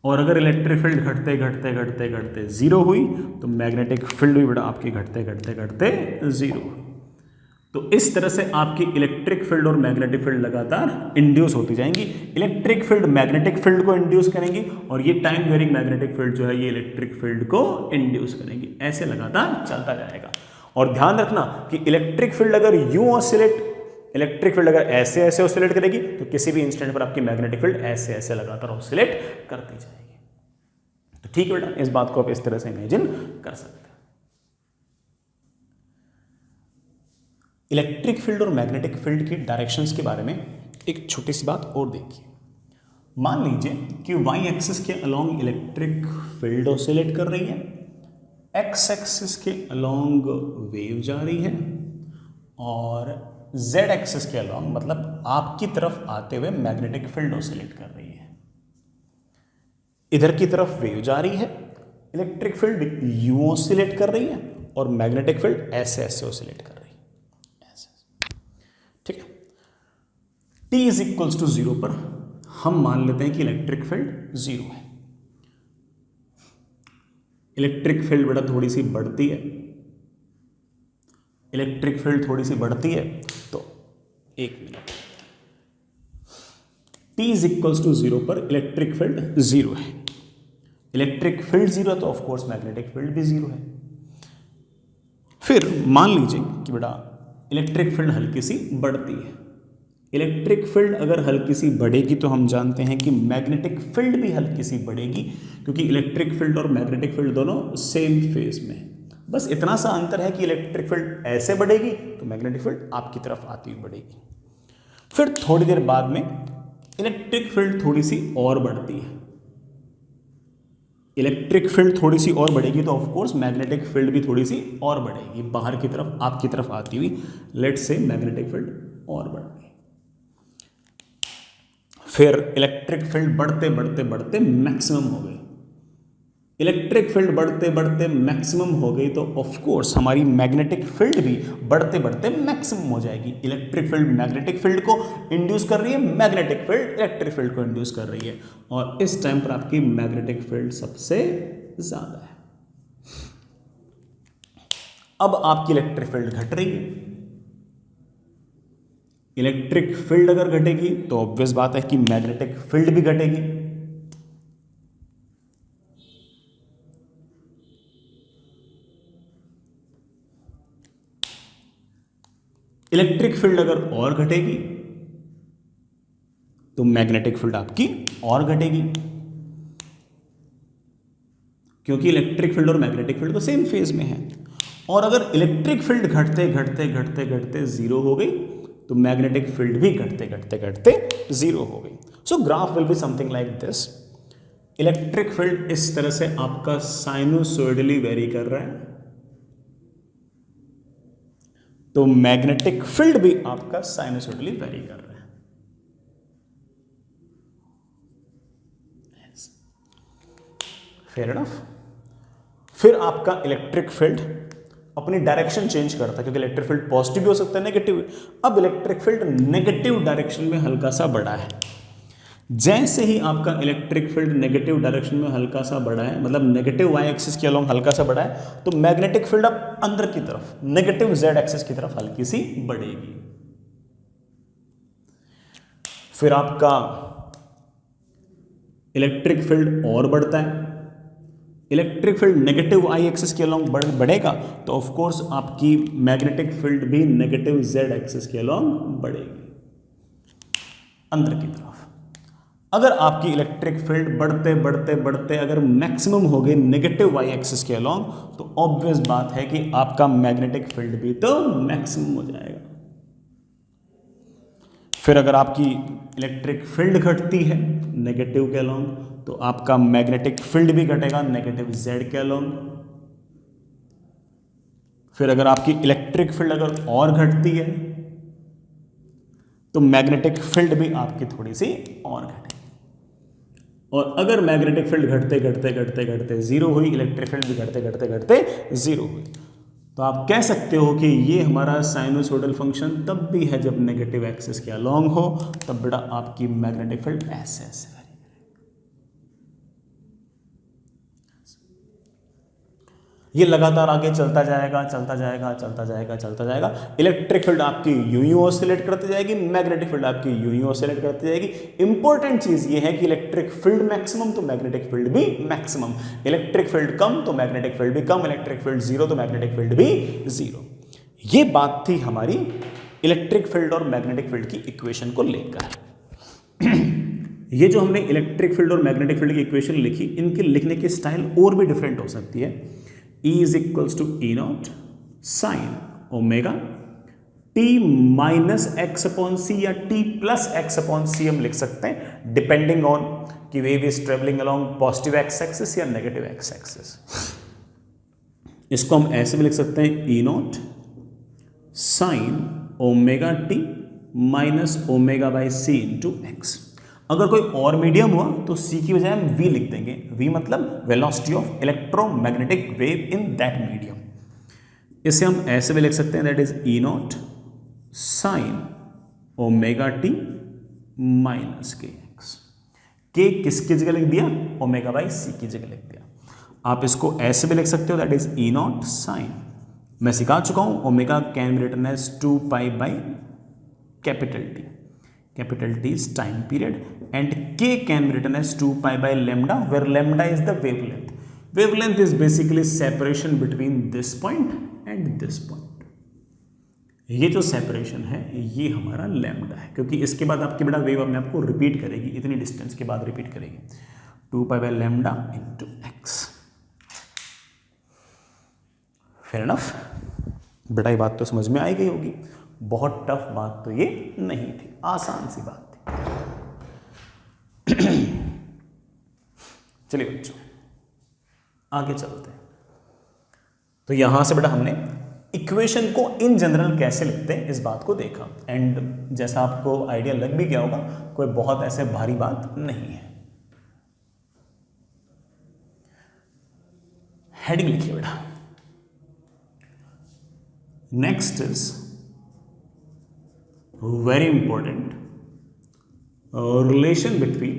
A: और अगर इलेक्ट्रिक फील्ड घटते घटते घटते घटते जीरो हुई तो मैग्नेटिक फील्ड भी बेटा आपकी घटते घटते घटते जीरो। तो इस तरह से आपकी इलेक्ट्रिक फील्ड और मैग्नेटिक फील्ड लगातार इंड्यूस होती जाएंगी। इलेक्ट्रिक फील्ड मैग्नेटिक फील्ड को इंड्यूस करेंगी और ये टाइम वेरिंग मैग्नेटिक फील्ड जो है ये इलेक्ट्रिक फील्ड को इंड्यूस करेंगी। ऐसे लगातार चलता जाएगा। और ध्यान रखना कि इलेक्ट्रिक फील्ड अगर यूं ऑसिलेट, इलेक्ट्रिक फील्ड अगर ऐसे ऐसे ऑसिलेट करेगी तो किसी भी इंस्टेंट पर आपकी मैग्नेटिक फील्ड ऐसे ऐसे लगातार ऑसिलेट करती जाएगी। तो ठीक है बेटा, इस बात को आप इस तरह से इमेजिन कर सकते हैं। इलेक्ट्रिक फील्ड और मैग्नेटिक फील्ड की डायरेक्शंस के बारे में एक छोटी सी बात और देखिए। मान लीजिए कि वाई एक्सिस के अलोंग इलेक्ट्रिक फील्ड ऑसिलेट कर रही है, एक्स एक्सिस के अलोंग वेव जा रही है और जेड एक्सिस के अलोंग मतलब आपकी तरफ आते हुए मैग्नेटिक फील्ड ऑसिलेट कर रही है। इधर की तरफ वेव जा रही है, इलेक्ट्रिक फील्ड यूं ऑसिलेट कर रही है और मैग्नेटिक फील्ड ऐसे ऐसे ऑसिलेट कर रही है। ठीक है, t इज इक्वल्स टू 0 पर हम मान लेते हैं कि इलेक्ट्रिक फील्ड 0 है। इलेक्ट्रिक फील्ड बेटा थोड़ी सी बढ़ती है, इलेक्ट्रिक फील्ड थोड़ी सी बढ़ती है, तो 1 minute, T is equals to 0 पर इलेक्ट्रिक फील्ड 0 है। इलेक्ट्रिक फील्ड 0 है तो ऑफकोर्स मैग्नेटिक फील्ड भी 0 है। फिर मान लीजिए कि बेटा इलेक्ट्रिक फील्ड हल्की सी बढ़ती है। इलेक्ट्रिक फील्ड अगर हल्की सी बढ़ेगी तो हम जानते हैं कि मैग्नेटिक फील्ड भी हल्की सी बढ़ेगी, क्योंकि इलेक्ट्रिक फील्ड और मैग्नेटिक फील्ड दोनों सेम फेज में है। बस इतना सा अंतर है कि इलेक्ट्रिक फील्ड ऐसे बढ़ेगी तो मैग्नेटिक फील्ड आपकी तरफ आती हुई बढ़ेगी। फिर थोड़ी देर बाद में इलेक्ट्रिक फील्ड थोड़ी सी और बढ़ती है। इलेक्ट्रिक फील्ड थोड़ी सी और बढ़ेगी तो ऑफकोर्स मैग्नेटिक फील्ड भी थोड़ी सी और बढ़ेगी, बाहर की तरफ आपकी तरफ आती हुई। लेट्स से मैग्नेटिक फील्ड और बढ़ गई। फिर इलेक्ट्रिक फील्ड बढ़ते बढ़ते बढ़ते मैक्सिमम हो गई। इलेक्ट्रिक फील्ड बढ़ते बढ़ते मैक्सिमम हो गई तो ऑफकोर्स हमारी मैग्नेटिक फील्ड भी बढ़ते बढ़ते मैक्सिमम हो जाएगी। इलेक्ट्रिक फील्ड मैग्नेटिक फील्ड को इंड्यूस कर रही है, मैग्नेटिक फील्ड इलेक्ट्रिक फील्ड को इंड्यूस कर रही है, और इस टाइम पर आपकी मैग्नेटिक फील्ड सबसे ज्यादा है। अब आपकी इलेक्ट्रिक फील्ड घट रही है। इलेक्ट्रिक फील्ड अगर घटेगी तो ऑब्वियस बात है कि मैग्नेटिक फील्ड भी घटेगी। इलेक्ट्रिक फील्ड अगर और घटेगी तो मैग्नेटिक फील्ड आपकी और घटेगी, क्योंकि इलेक्ट्रिक फील्ड और मैग्नेटिक फील्ड तो सेम फेज में है। और अगर इलेक्ट्रिक फील्ड घटते घटते घटते घटते 0 हो गई तो मैग्नेटिक फील्ड भी घटते घटते घटते 0 हो गई। सो graph will be something like this. Electric field इस तरह से आपका साइनोसॉइडली वेरी कर रहा है, तो मैग्नेटिक फील्ड भी आपका साइनोसॉइडली वेरी कर रहा है। Fair enough. फिर आपका इलेक्ट्रिक फील्ड अपनी डायरेक्शन चेंज करता है, क्योंकि इलेक्ट्रिक फील्ड पॉजिटिव भी हो सकता है, नेगेटिव। अब इलेक्ट्रिक फील्ड नेगेटिव डायरेक्शन में हल्का सा बढ़ा है। जैसे ही आपका इलेक्ट्रिक फील्ड नेगेटिव डायरेक्शन में हल्का सा बढ़ा है, मतलब नेगेटिव वाई एक्सिस के अलोंग हल्का सा बढ़ा है, तो मैग्नेटिक फील्ड अब अंदर की तरफ नेगेटिव जेड एक्सिस की तरफ हल्की सी बढ़ेगी। फिर आपका इलेक्ट्रिक फील्ड और बढ़ता है। इलेक्ट्रिक फील्ड नेगेटिव आई एक्सिस के अलोंग बढ़ेगा तो ऑफ कोर्स आपकी मैग्नेटिक फील्ड भी नेगेटिव जेड एक्सिस के अलोंग बढ़ेगी अंदर की तरफ। अगर आपकी इलेक्ट्रिक फील्ड बढ़ते बढ़ते बढ़ते अगर मैक्सिमम हो गई नेगेटिव वाई एक्सिस के अलोंग, तो ऑब्वियस बात है कि आपका मैग्नेटिक फील्ड भी तो मैक्सिमम हो जाएगा। फिर अगर आपकी इलेक्ट्रिक फील्ड घटती है नेगेटिव के अलोंग, तो आपका मैग्नेटिक फील्ड भी घटेगा नेगेटिव जेड के अलोंग। फिर अगर आपकी इलेक्ट्रिक फील्ड अगर और घटती है तो मैग्नेटिक फील्ड भी आपकी थोड़ी सी और घटेगी। और अगर मैग्नेटिक फील्ड घटते घटते घटते घटते 0 हुई, इलेक्ट्रिक फील्ड भी घटते घटते घटते 0 हुई, तो आप कह सकते हो कि ये हमारा साइनोसॉइडल फंक्शन तब भी है जब नेगेटिव एक्सिस के अलोंग हो, तब बेटा आपकी मैग्नेटिक फील्ड ऐसे ये लगातार आगे चलता जाएगा चलता जाएगा चलता जाएगा चलता जाएगा। इलेक्ट्रिक फील्ड आपकी यूं ही ऑसिलेट करती जाएगी, मैग्नेटिक फील्ड आपकी यूं ही ऑसिलेट करती जाएगी। इंपॉर्टेंट चीज ये है कि इलेक्ट्रिक फील्ड मैक्सिमम तो मैग्नेटिक फील्ड भी मैक्सिमम, इलेक्ट्रिक फील्ड कम तो मैग्नेटिक फील्ड भी कम, इलेक्ट्रिक फील्ड 0 तो मैग्नेटिक फील्ड भी 0। ये बात थी हमारी इलेक्ट्रिक फील्ड और मैग्नेटिक फील्ड की इक्वेशन को लेकर। ये जो हमने इलेक्ट्रिक फील्ड और मैग्नेटिक फील्ड की इक्वेशन लिखी, इनके लिखने की स्टाइल और भी डिफरेंट हो सकती है। E is equals to E naught sin omega T minus X upon C या T plus X upon C हम लिख सकते हैं, डिपेंडिंग ऑन कि wave is travelling along positive x axis या नेगेटिव एक्स एक्सिस। इसको हम ऐसे भी लिख सकते हैं E naught sin omega T minus omega by C into X. अगर कोई और मीडियम हुआ तो c की बजाय हम v लिख देंगे। v मतलब velocity of electromagnetic wave in that medium. इसे हम ऐसे भी लिख सकते हैं, that is E not sine omega T minus के एक्स। के किसकी जगह लिख दिया, ओमेगा बाई सी की जगह लिख दिया। आप इसको ऐसे भी लिख सकते हो, that is E naught sine, मैं सिखा चुका हूं, omega can be written as 2 pi by capital T, capital T is time period, and K can be written as 2 pi by lambda, where lambda is the wavelength. Wavelength is basically separation between this point and this point. ये जो separation है ये हमारा lambda है, क्योंकि इसके बाद आपकी बेटा वेव अपने आपको रिपीट करेगी, इतनी डिस्टेंस के बाद रिपीट करेगी, 2 pi by lambda into x. Fair enough, बेटा ये बात तो समझ में आई गई होगी, बहुत टफ बात तो ये नहीं थी, आसान सी बात थी। चलिए बच्चों आगे चलते हैं। तो यहां से बेटा हमने इक्वेशन को इन जनरल कैसे लिखते हैं इस बात को देखा, एंड जैसा आपको आइडिया लग भी गया होगा, कोई बहुत ऐसे भारी बात नहीं है। हेडिंग लिखिए बेटा, next is very important relation between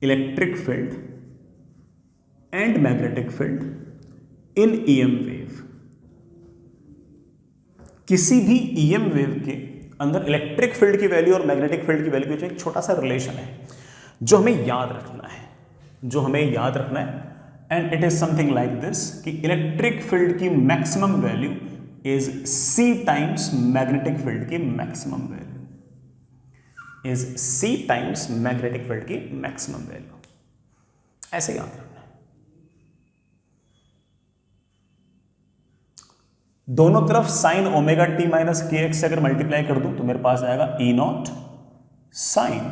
A: electric field and magnetic field in EM wave. किसी भी ईएम वेव के अंदर इलेक्ट्रिक फील्ड की वैल्यू और मैग्नेटिक फील्ड की वैल्यू के बीच एक छोटा सा रिलेशन है जो हमें याद रखना है, जो हमें याद रखना है, and it is something like this कि इलेक्ट्रिक फील्ड की maximum value is C times magnetic field की maximum value, is C times magnetic field की मैक्सिमम वैल्यू, ऐसे याद रखना है। दोनों तरफ साइन ओमेगा टी माइनस के एक्स से अगर मल्टीप्लाई कर दूं तो मेरे पास आएगा E naught sine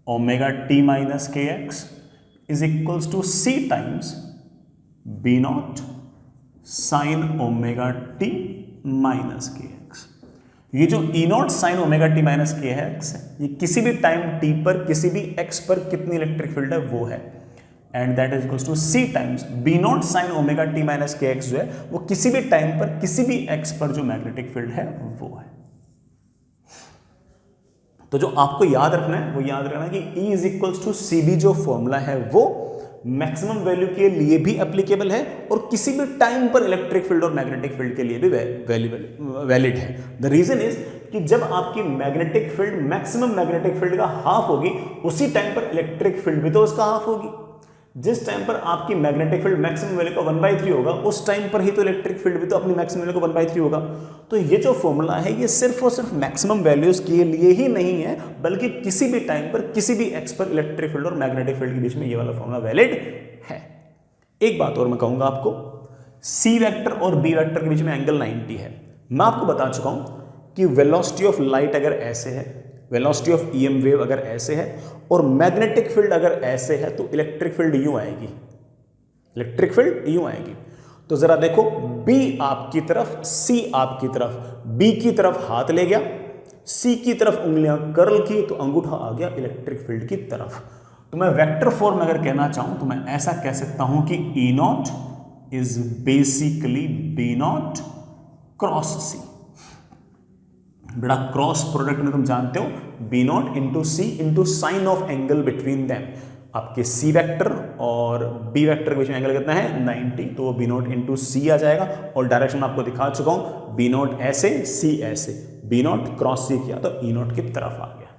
A: omega T minus के X is equals to C times B naught sine omega T minus के एक्स। ये जो E naught sine omega T minus के एक्स है, ये किसी भी टाइम टी पर किसी भी एक्स पर कितनी इलेक्ट्रिक फील्ड है वो है, and that is equals to C times B naught sine omega T minus के एक्स जो है वो किसी भी टाइम पर किसी भी एक्स पर जो मैग्नेटिक फील्ड है वो है। तो जो आपको याद रखना है वो याद रखना है कि E is equals to C B जो फॉर्मूला है वो मैक्सिमम वैल्यू के लिए भी एप्लीकेबल है और किसी भी टाइम पर इलेक्ट्रिक फील्ड और मैग्नेटिक फील्ड के लिए भी वैलिड है। द रीजन इज कि जब आपकी magnetic field maximum magnetic field का हाफ होगी उसी टाइम पर इलेक्ट्रिक फील्ड भी तो उसका हाफ होगी। जिस टाइम पर आपकी मैग्नेटिक फील्ड मैक्सिमम वैल्यू का 1/3 होगा उस टाइम पर ही तो इलेक्ट्रिक फील्ड भी तो अपनी मैक्सिमम वैल्यू का 1/3 होगा। तो ये जो फॉर्मूला है ये सिर्फ और सिर्फ मैक्सिमम वैल्यूज के लिए ही नहीं है, बल्कि किसी भी टाइम पर किसी भी एक्स पर इलेक्ट्रिक फील्ड और मैग्नेटिक फील्ड के बीच में ये वाला फॉर्मूला वैलिड है। एक बात और मैं कहूंगा आपको, सी वेक्टर और बी वेक्टर के बीच में एंगल 90 है। मैं आपको बता चुका हूं कि वेलोसिटी ऑफ लाइट अगर ऐसे है, वेलोसिटी ऑफ ईएम वेव अगर ऐसे है और मैग्नेटिक फील्ड अगर ऐसे है तो इलेक्ट्रिक फील्ड यूं आएगी, इलेक्ट्रिक फील्ड यूं आएगी। तो जरा देखो, B आपकी तरफ, C आपकी तरफ, B की तरफ हाथ ले गया, C की तरफ उंगलियां कर्ल की तो अंगूठा आ गया इलेक्ट्रिक फील्ड की तरफ। तो मैं वेक्टर फॉर्म अगर कहना चाहूं तो मैं ऐसा कह सकता हूं कि E naught is basically B naught cross C। बेटा क्रॉस प्रोडक्ट में तुम जानते हो B naught into C into sine of angle between them. आपके सी वेक्टर और बी वेक्टर के बीच में एंगल कितना है 90, तो वो बी नॉट इंटू सी आ जाएगा। और डायरेक्शन मैं आपको दिखा चुका हूं, बी नॉट ऐसे सी ऐसे, बी नॉट क्रॉस सी किया तो ई नॉट की तरफ आ गया।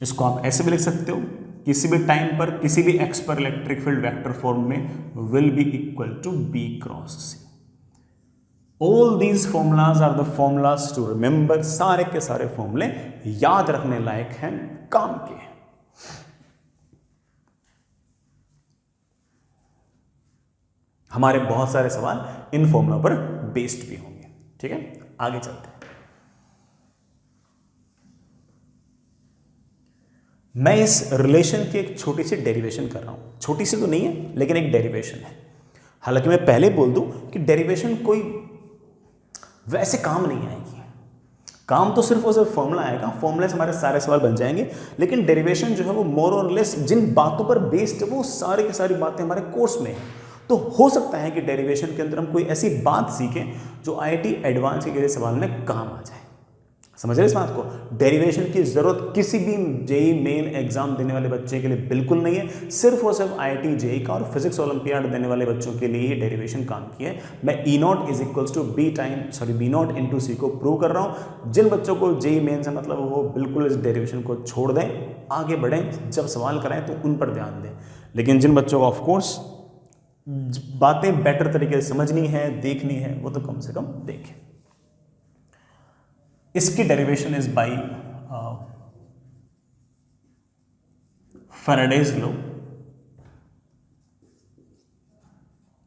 A: इसको आप ऐसे भी लिख सकते हो, किसी भी टाइम पर किसी भी एक्स पर इलेक्ट्रिक फील्ड वेक्टर फॉर्म में will be equal to B cross C. All these formulas are the formulas to remember। सारे के सारे फॉर्मूले याद रखने लायक हैं, काम के। हमारे बहुत सारे सवाल इन फॉर्मूला पर बेस्ड भी होंगे। ठीक है, आगे चलते हैं। मैं इस रिलेशन की एक छोटी सी डेरिवेशन कर रहा हूं, छोटी सी तो नहीं है लेकिन एक डेरिवेशन है। हालांकि मैं पहले बोल दूं कि डेरिवेशन कोई वैसे काम नहीं आएगी, काम तो सिर्फ और सिर्फ फॉर्मूला आएगा, फॉर्मूले से हमारे सारे सवाल बन जाएंगे। लेकिन डेरिवेशन जो है वो मोर और लेस जिन बातों पर बेस्ड है वो सारी की सारी बातें हमारे कोर्स में है। तो हो सकता है कि डेरिवेशन के अंदर हम कोई ऐसी बात सीखें जो IIT एडवांस के किसी सवाल में काम आ जाए। समझ रहे इस बात को? डेरिवेशन की जरूरत किसी भी जेई मेन एग्जाम देने वाले बच्चे के लिए बिल्कुल नहीं है, सिर्फ और सिर्फ आईआईटी जेई का और फिजिक्स ओलंपियाड देने वाले बच्चों के लिए ही डेरिवेशन काम की है। मैं E naught is equals to B naught into C को प्रूव कर रहा हूँ। जिन बच्चों को जेई मेन से मतलब वो बिल्कुल इस डेरिवेशन को छोड़ दें, आगे बढ़ें, जब सवाल कराएं तो उन पर ध्यान दें। लेकिन जिन बच्चों को ऑफकोर्स बातें बेटर तरीके से समझनी है, देखनी है, वो तो कम से कम देखें। इसकी derivation is by Faraday's law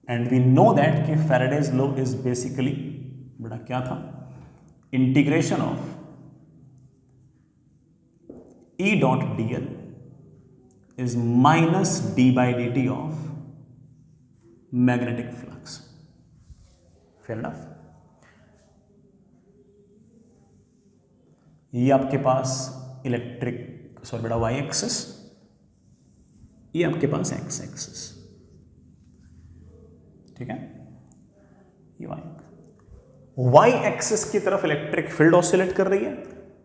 A: and we know that कि फैराडेज लॉ इज बेसिकली बड़ा क्या था, integration of E dot D L is minus D by D T of magnetic flux. Fair enough. ये आपके पास इलेक्ट्रिक बेटा Y axis, ये आपके पास एक्स एक्सिस, ठीक है। ये वाई एक्सिस की तरफ इलेक्ट्रिक फील्ड ऑसिलेट कर रही है,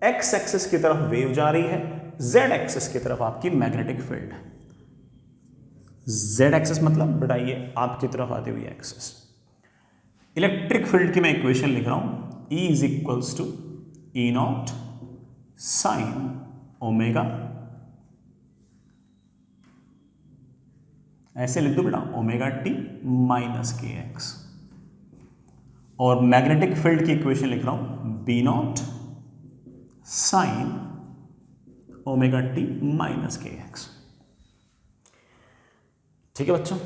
A: एक्स एक्सिस की तरफ वेव जा रही है, जेड एक्सिस की तरफ आपकी मैग्नेटिक फील्ड है। जेड एक्सिस मतलब बेटा ये आपकी तरफ आती हुई एक्सिस। इलेक्ट्रिक फील्ड की मैं इक्वेशन लिख रहा हूं, E is equals to E naught sine omega, ऐसे लिख दो बेटा, ओमेगा टी माइनस के एक्स। और मैग्नेटिक फील्ड की इक्वेशन लिख रहा हूं, B naught sine omega T minus के एक्स। ठीक है बच्चों,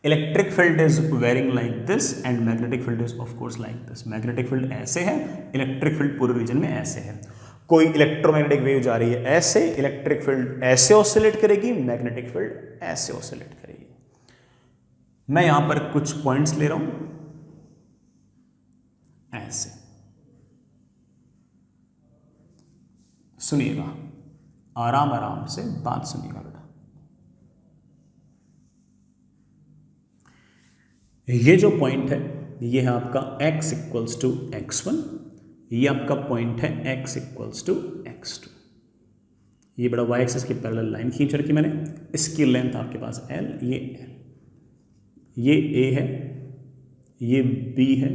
A: electric field is varying like this and magnetic field is of course like this. Magnetic field ऐसे है, इलेक्ट्रिक फील्ड पूरे रीजन में ऐसे है। कोई इलेक्ट्रोमैग्नेटिक वेव जा रही है ऐसे, इलेक्ट्रिक फील्ड ऐसे ऑसिलेट करेगी, मैग्नेटिक फील्ड ऐसे ऑसिलेट करेगी। मैं यहां पर कुछ पॉइंट्स ले रहा हूं ऐसे, सुनिएगा, आराम आराम से बात सुनिएगा बेटा। ये जो पॉइंट है ये है आपका x इक्वल्स टू x1, ये आपका पॉइंट है x इक्वल्स टू x2। ये बड़ा y एक्सिस की पैरेलल लाइन खींच रखी मैंने, इसकी लेंथ आपके पास l, ये l, ये a है, ये b है,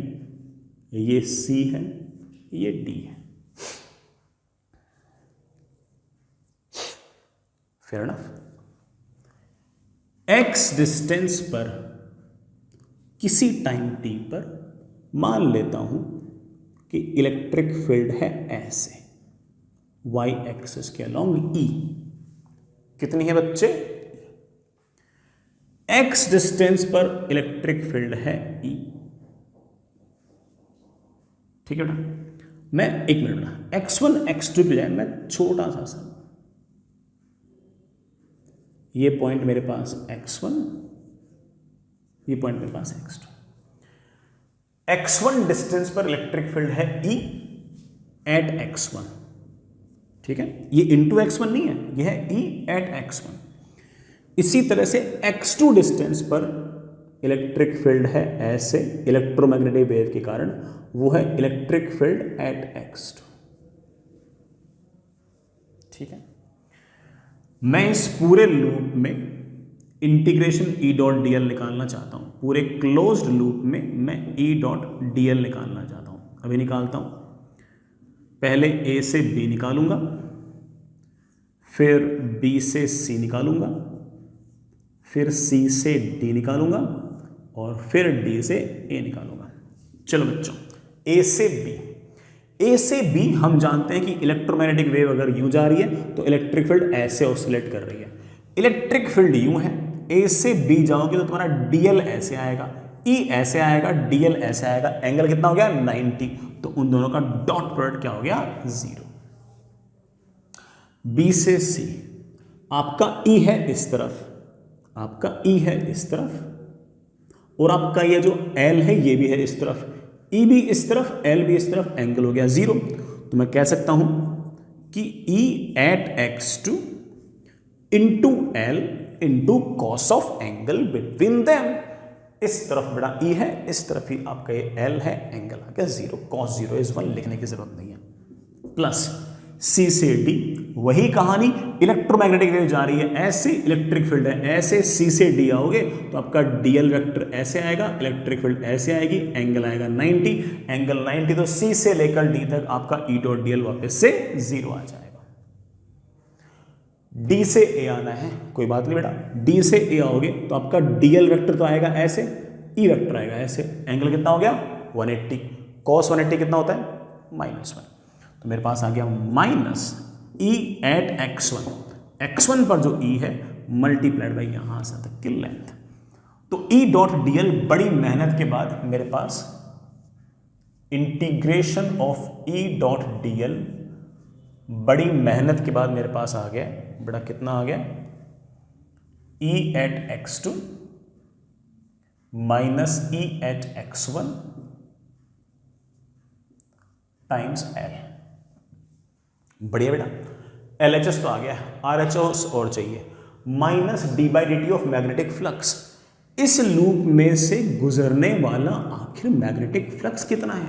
A: ये c है, ये d है। Fair enough. x डिस्टेंस पर किसी टाइम t पर मान लेता हूं कि इलेक्ट्रिक फील्ड है ऐसे, y एक्सिस के अलोंग E। कितनी है बच्चे? x डिस्टेंस पर इलेक्ट्रिक फील्ड है E। ठीक है बेटा, मैं एक मिनट बेटा, x1 x2 पे जाए, मैं छोटा सा ये पॉइंट मेरे पास x1, ये पॉइंट मेरे पास x2। x1 डिस्टेंस पर इलेक्ट्रिक फील्ड है E एट x1, ठीक है। ये इंटू x1 नहीं है, ये है E एट x1। इसी तरह से x2 डिस्टेंस पर इलेक्ट्रिक फील्ड है ऐसे, इलेक्ट्रोमैग्नेटिक वेव के कारण, वो है इलेक्ट्रिक फील्ड एट x2। ठीक है, मैं इस पूरे लूप में इंटीग्रेशन ई डॉट डी एल निकालना चाहता हूं। पूरे क्लोज्ड लूप में मैं ई डॉट डी एल निकालना चाहता हूं। अभी निकालता हूं। पहले ए से बी निकालूंगा, फिर बी से सी निकालूंगा, फिर सी से डी निकालूंगा, और फिर डी से ए निकालूंगा। चलो बच्चों, ए से बी। ए से बी हम जानते हैं कि इलेक्ट्रोमैग्नेटिक वेव अगर यूं जा रही है तो इलेक्ट्रिक फील्ड ऐसे ऑसिलेट कर रही है। इलेक्ट्रिक फील्ड यूं है, ए से बी जाओगे तो तुम्हारा डीएल ऐसे आएगा, ई ऐसे आएगा, डीएल ऐसे आएगा। एंगल कितना हो गया? 90। तो उन दोनों का डॉट प्रोडक्ट क्या हो गया? 0। बी से सी, आपका ई है इस तरफ, आपका ई है इस तरफ, और आपका ये जो एल है ये भी है इस तरफ, ई भी इस तरफ, एल भी इस तरफ। एंगल हो गया 0। तो मैं कह सकता हूं कि E at x2 into L into cos of angle between them. इस तरफ बेटा ई है, इस तरफ ही आपका ये एल है, एंगल आ गया 0, cos 0 इज 1, लिखने की जरूरत नहीं है। प्लस सी से डी, वही कहानी, इलेक्ट्रोमैग्नेटिक वेव जा रही है ऐसे, इलेक्ट्रिक फील्ड है ऐसे, सी से डी आओगे तो आपका डीएल वेक्टर ऐसे आएगा, इलेक्ट्रिक फील्ड ऐसे आएगी, एंगल आएगा 90, एंगल 90, तो सी से लेकर डी तक आपका ई डॉट डीएल वापस से 0 आ जाएगा। डी से ए आना है, कोई बात नहीं बेटा, डी से ए आओगे तो आपका डीएल वेक्टर तो आएगा ऐसे, ई वेक्टर आएगा ऐसे, एंगल कितना हो गया 180, cos 180 कितना होता है -1, तो मेरे पास आ गया माइनस ई एट x1, x1 पर जो ई है मल्टीप्लाइड बाई यहां से तक की लेंथ, तो ई डॉट डीएल बड़ी मेहनत के बाद मेरे पास integration of E dot DL, बड़ी मेहनत के बाद मेरे पास आ गया बेटा, कितना आ गया ई at x2 minus E eight x1 times L. बढ़िया बेटा, LHS तो आ गया, RHS और चाहिए, minus D by D T of magnetic flux, इस लूप में से गुजरने वाला आखिर मैग्नेटिक फ्लक्स कितना है,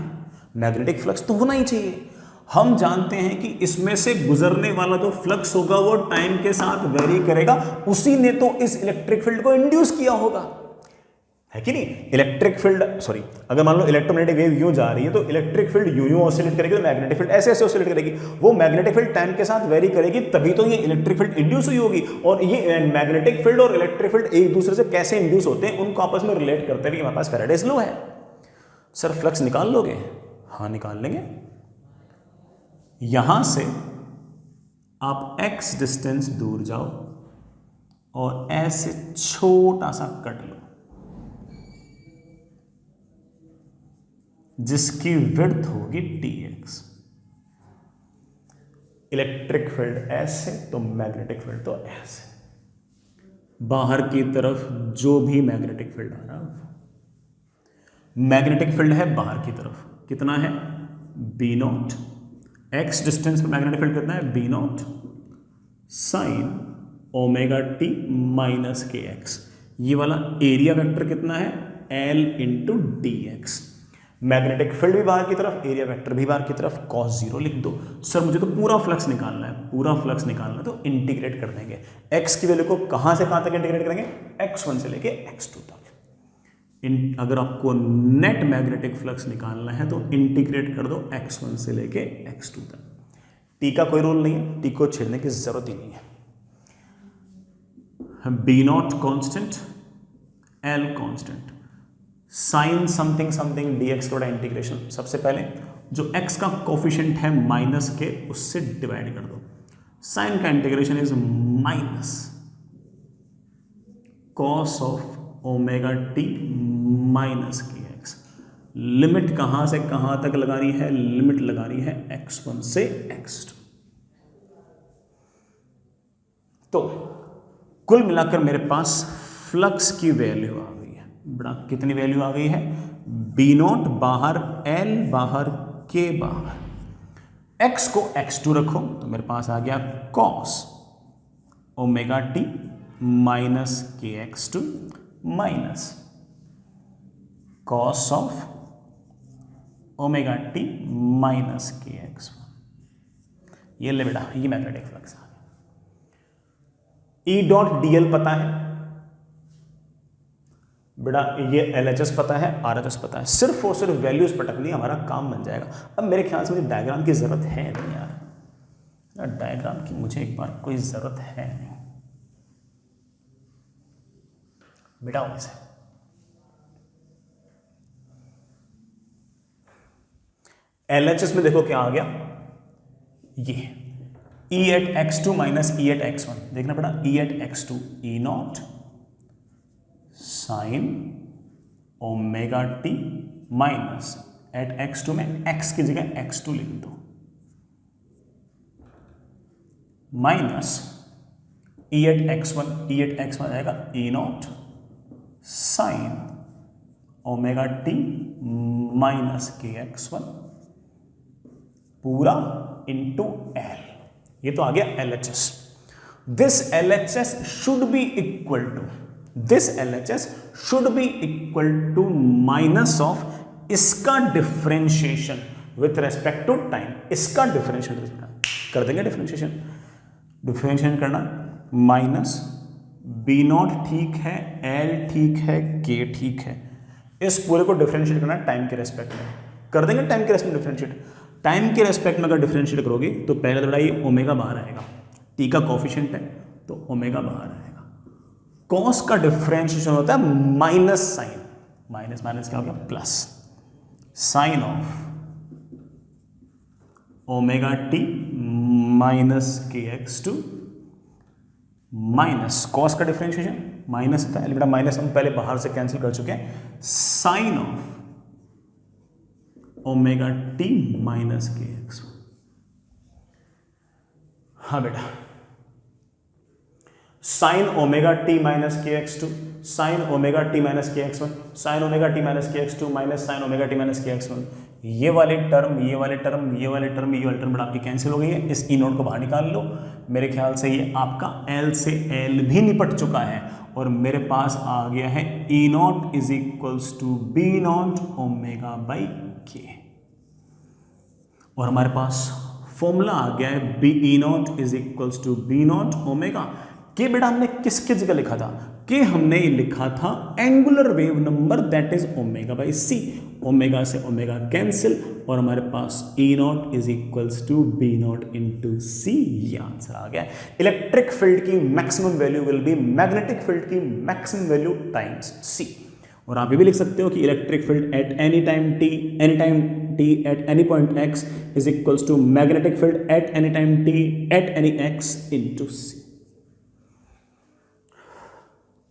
A: मैग्नेटिक फ्लक्स तो होना ही चाहिए। हम जानते हैं कि इसमें से गुजरने वाला जो फ्लक्स होगा वो टाइम के साथ वेरी करेगा, उसी ने तो इस इलेक्ट्रिक फील्ड को इंड्यूस किया होगा, है कि नहीं। इलेक्ट्रिक फील्ड सॉरी, अगर मान लो इलेक्ट्रोमैग्नेटिक वेव यूं जा रही है तो इलेक्ट्रिक फील्ड यूं ऑसिलेट करेगी, तो मैग्नेटिक फील्ड ऐसे ऐसे ऑसिलेट करेगी, वो मैग्नेटिक फील्ड टाइम के साथ वेरी करेगी, तभी तो ये इलेक्ट्रिक फील्ड इंड्यूस हुई होगी। और ये मैग्नेटिक फील्ड और इलेक्ट्रिक फील्ड एक दूसरे से कैसे इंड्यूस होते हैं उनको आपस में रिलेट करते हुए हमारे पास फैराडेज लॉ है। सर फ्लक्स निकाल लोगे? हाँ निकाल लेंगे। यहां से आप x डिस्टेंस दूर जाओ और ऐसे छोटा सा कट लो जिसकी विड्थ होगी dx। इलेक्ट्रिक फील्ड ऐसे तो मैग्नेटिक फील्ड तो ऐसे, बाहर की तरफ जो भी मैग्नेटिक फील्ड आ रहा है, मैग्नेटिक फील्ड है बाहर की तरफ, कितना है B0, x डिस्टेंस पर मैग्नेटिक फील्ड कितना है B0 sign omega T minus के एक्स, ये वाला एरिया वेक्टर कितना है L into D x. Magnetic field भी बाहर की तरफ, एरिया वेक्टर भी बाहर की तरफ, cos 0 लिख दो। सर मुझे तो पूरा फ्लक्स निकालना है, पूरा फ्लक्स निकालना है तो इंटीग्रेट कर देंगे, x की वैल्यू को कहां से कहां तक इंटीग्रेट करेंगे, x1 से लेके x2 तक। अगर आपको नेट मैग्नेटिक फ्लक्स निकालना है तो इंटीग्रेट कर दो x1 से लेके x2 तक। टी का कोई रोल नहीं है, टी को छेड़ने की जरूरत ही नहीं है। B0 constant, L constant, sine something something dx का इंटीग्रेशन, सबसे पहले जो x का कोफिशिएंट है माइनस के उससे डिवाइड कर दो, साइन का integration is minus cos of omega T minus के एक्स। लिमिट कहां से कहां तक लगानी है, लिमिट लगानी है x1 से x2। तो कुल मिलाकर मेरे पास फ्लक्स की वैल्यू आ गई है बड़ा, कितनी वैल्यू आ गई है, B0 बाहर, L बाहर, K बाहर, x को x2 रखो तो मेरे पास आ गया cos omega T minus k x2 minus cos of omega T minus k x1। ये ले बेटा, ये मैग्नेटिक फ्लक्स आ गया। ई डॉट डीएल पता है बेटा, ये LHS पता है, RHS पता है, सिर्फ और सिर्फ वैल्यूज पटकनी हमारा काम बन जाएगा। अब मेरे ख्याल से मुझे डायग्राम की जरूरत है नहीं यार, डायग्राम की मुझे एक बार कोई जरूरत है नहीं बेटा। वैसे LHS में देखो क्या आ गया, ये E at x2 minus E at x1, देखना पड़ा E at x2 E0 sine omega T minus at x2 में x की जगह x2 लिख दो, minus E at x1, E at x1 आएगा E0 sine omega T minus k x1 पूरा into L। ये तो आ गया LHS। This LHS should be equal to, this LHS should be equal to minus of इसका differentiation with respect to time. इसका differentiation कर देंगे, डिफरेंशिएशन करना, माइनस बी नॉट ठीक है, एल ठीक है, के ठीक है, इस पूरे को डिफरेंशिएट करना टाइम के रेस्पेक्ट में, कर देंगे टाइम के रेस्पेक्ट में डिफरेंशिएट। टाइम के रेस्पेक्ट में अगर डिफरेंशिएट करोगे तो पहले तो ये ओमेगा बाहर आएगा, टी का कोफिशिएंट है तो ओमेगा बाहर आएगा। कॉस का डिफरेंशिएशन होता है माइनस साइन, माइनस माइनस क्या हो गया plus, sine of omega T minus के एक्स टू माइनस कॉस का डिफरेंशिएशन माइनस था, बेटा माइनस हम पहले बाहर से कैंसिल कर चुके हैं, sine of omega T minus के एक्स। हाँ बेटा, साइन ओमेगा टी माइनस के X two, sine omega T minus के X one, sine omega T minus के X two minus sine omega T minus के एक्स वन। ये वाले term, ये वाले टर्म, ये वाले टर्म, ये वाले टर्म आपकी कैंसिल हो गई है। इस ई नोट को बाहर निकाल लो। मेरे ख्याल से ये आपका एल से एल भी निपट चुका है और मेरे पास आ गया है E naught is equals to B naught omega by K, और हमारे पास फॉर्मूला आ गया है B E naught is equals to B naught omega K. बेटा हमने किसके जगह लिखा था, कि हमने लिखा था angular wave number that is omega by C, omega से ओमेगा कैंसिल और हमारे पास E naught is equals to B naught into C, ये आंसर आ गया। इलेक्ट्रिक फील्ड की maximum value will be magnetic field की मैक्सिमम वैल्यू टाइम्स सी। और आप ये भी लिख सकते हो कि electric field at any time T at any point X is equals to magnetic field at any time T at any X into C.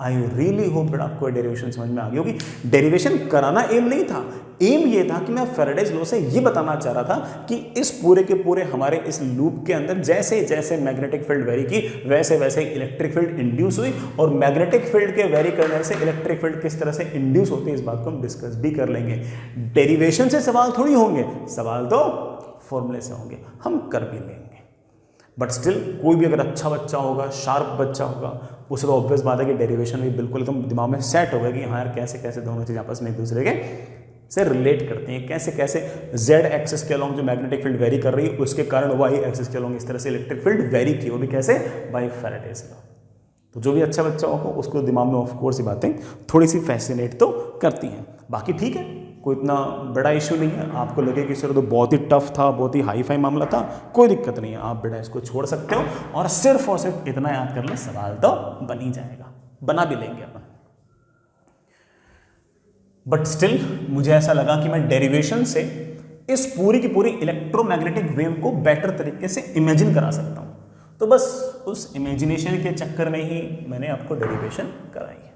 A: I really hope बेटा आपको डेरिवेशन समझ में आ गई होगी। डेरिवेशन कराना एम नहीं था, एम ये था कि मैं फैराडेज लॉ से ये बताना चाह रहा था कि इस पूरे के पूरे हमारे इस लूप के अंदर जैसे जैसे मैग्नेटिक फील्ड वेरी की वैसे वैसे इलेक्ट्रिक फील्ड इंड्यूस हुई, और मैग्नेटिक फील्ड के वेरी करने से इलेक्ट्रिक फील्ड किस तरह से इंड्यूस होती है इस बात को हम डिस्कस भी कर लेंगे। डेरिवेशन से सवाल थोड़ी होंगे, सवाल तो फॉर्मूले से होंगे, हम कर भी लेंगे। बट स्टिल कोई भी अगर अच्छा बच्चा होगा, शार्प बच्चा होगा, उसे तो ऑब्वियस बात है कि डेरिवेशन भी बिल्कुल एकदम दिमाग में सेट होगा कि हाँ यार कैसे कैसे दोनों चीज़ आपस में एक दूसरे के से रिलेट करते हैं, कैसे कैसे जेड एक्सिस के अलॉन्ग जो मैग्नेटिक फील्ड वेरी कर रही है उसके कारण वाई एक्सिस के अलॉन्ग इस तरह से इलेक्ट्रिक फील्ड वेरी की, वो भी कैसे, बाय फैराडेज लॉ। तो जो भी अच्छा बच्चा होगा उसको दिमाग में ऑफकोर्स ये बातें थोड़ी सी फैसिनेट तो करती हैं। बाकी ठीक है, कोई इतना बड़ा इशू नहीं है। आपको लगे कि सर तो बहुत ही टफ था, बहुत ही हाई फाई मामला था, कोई दिक्कत नहीं है, आप बेटा इसको छोड़ सकते हो और सिर्फ इतना याद कर ले, सवाल तो बन ही जाएगा, बना भी लेंगे अपन। बट स्टिल मुझे ऐसा लगा कि मैं डेरिवेशन से इस पूरी की पूरी इलेक्ट्रोमैग्नेटिक वेव को बेटर तरीके से इमेजिन करा सकता हूं, तो बस उस इमेजिनेशन के चक्कर में ही मैंने आपको डेरिवेशन कराई है।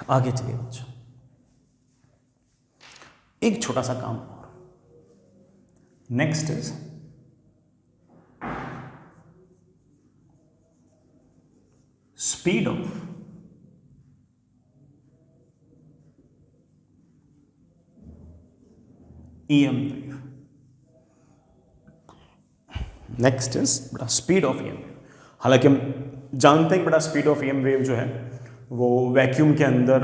A: आगे चलिए बच्चों, एक छोटा सा काम और। Next is speed of EM wave. Next is बेटा स्पीड ऑफ EM वेव। हालांकि हम जानते हैं कि बेटा स्पीड ऑफ EM वेव जो है वो वैक्यूम के अंदर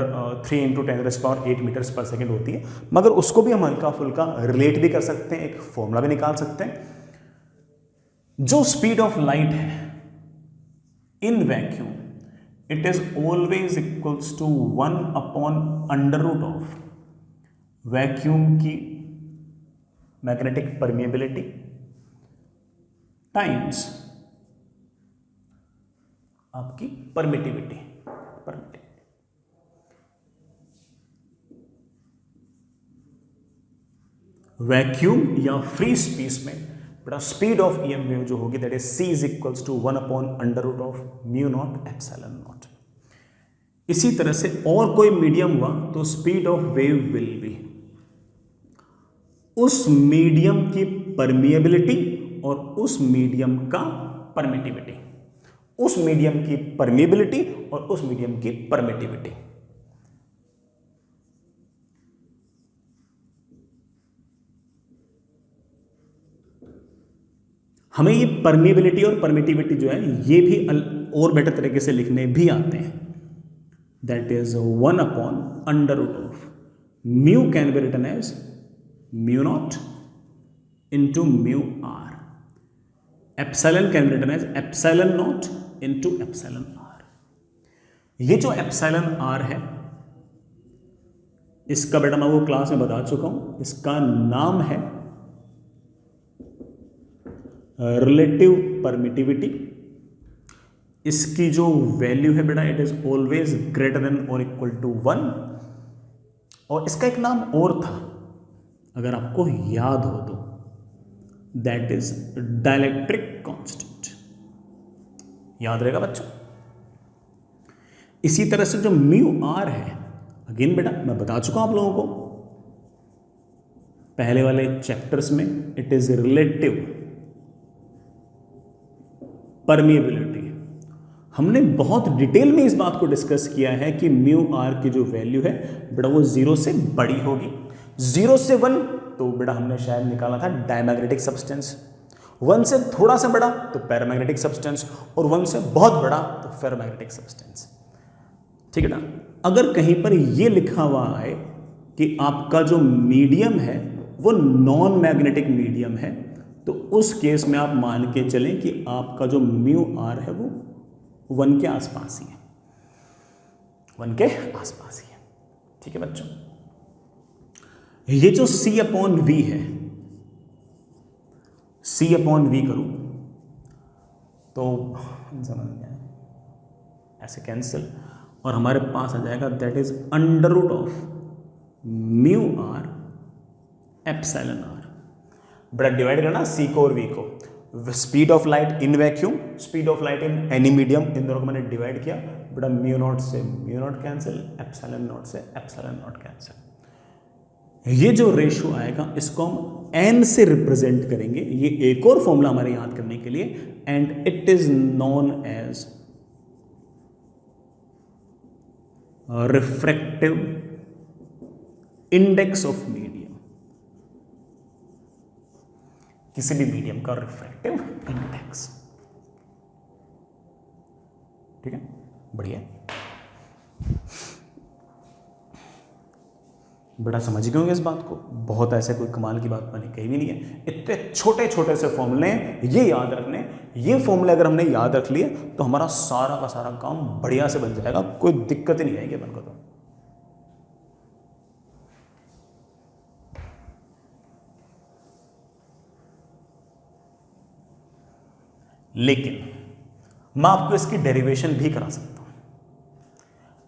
A: 3 × 10⁸ मीटर्स पर सेकेंड होती है, मगर उसको भी हम हल्का फुल्का रिलेट भी कर सकते हैं, एक फॉर्मूला भी निकाल सकते हैं। जो स्पीड ऑफ लाइट है in vacuum, it is always equals to 1/√, vacuum की मैग्नेटिक परमिएबिलिटी टाइम्स आपकी परमिटिविटी। वैक्यूम या फ्री स्पेस में बेटा स्पीड ऑफ EM वेव जो होगी that is C is equals to 1/√μ0ε0। इसी तरह से और कोई मीडियम हुआ तो speed of wave will be उस मीडियम की परमिएबिलिटी और उस मीडियम का परमिटिविटी, उस मीडियम की परमिएबिलिटी और उस मीडियम की परमिटिविटी। हमें ये परमिबिलिटी और परमिटिविटी जो है ये भी और बेटर तरीके से लिखने भी आते हैं. That is 1/√of mu can be written as mu naught into mu are. Epsilon can be written as epsilon naught into epsilon R. ये जो एप्सिलॉन आर है इसका बेटा मैं वो क्लास में बता चुका हूं, इसका नाम है रिलेटिव परमिटिविटी. इसकी जो वैल्यू है बेटा it is always greater than और इक्वल टू 1. और इसका एक नाम और था अगर आपको याद हो तो, दैट इज डाइलेक्ट्रिक कांस्टेंट. याद रहेगा बच्चों. इसी तरह से जो म्यू आर है, अगेन बेटा मैं बता चुका हूं आप लोगों को पहले वाले चैप्टर्स में, इट इज रिलेटिव परमिएबिलिटी. हमने बहुत डिटेल में इस बात को डिस्कस किया है कि म्यू आर की जो वैल्यू है बेटा वो 0 से बड़ी होगी. 0 से 1 तो बेटा हमने शायद निकाला था डायमैग्नेटिक सब्सटेंस, 1 से थोड़ा सा बड़ा तो पैरामैग्नेटिक सब्सटेंस, और 1 से बहुत बड़ा तो फेरोमैग्नेटिक सब्सटेंस. ठीक है ना. अगर कहीं पर ये लिखा हुआ है कि आपका जो मीडियम है वो नॉन मैग्नेटिक मीडियम है, तो उस केस में आप मान के चलें कि आपका जो म्यू आर है वो 1 के आसपास ही है, 1 के आसपास ही है. ठीक है बच्चों. ये जो C/V है, C/V करूं तो समझ में आए ऐसे कैंसिल, और हमारे पास आ जाएगा that is √of mu are epsilon r. बड़ा डिवाइड करना C को और V को. Speed of light in vacuum, speed of light in any medium, इन दोनों को मैंने डिवाइड किया. बड़ा म्यू नॉट से mu naught cancel, epsilon naught से एप्सिलॉन नॉट कैंसिल. ये जो रेशियो आएगा इसको हम n से रिप्रेजेंट करेंगे. ये एक और फॉर्मूला हमारे याद करने के लिए, and it is known as refractive index of medium. किसी भी मीडियम का रिफ्रैक्टिव इंडेक्स. ठीक है, बढ़िया. बड़ा समझ गए होंगे इस बात को. बहुत ऐसे कोई कमाल की बात मैंने कही भी नहीं है. इतने छोटे छोटे से फॉर्मूले ये याद रखने, ये फॉर्मूले अगर हमने याद रख लिए तो हमारा सारा का सारा काम बढ़िया से बन जाएगा. कोई दिक्कत ही नहीं आएगी अपन को. तो लेकिन मैं आपको इसकी डेरिवेशन भी करा सकता हूं.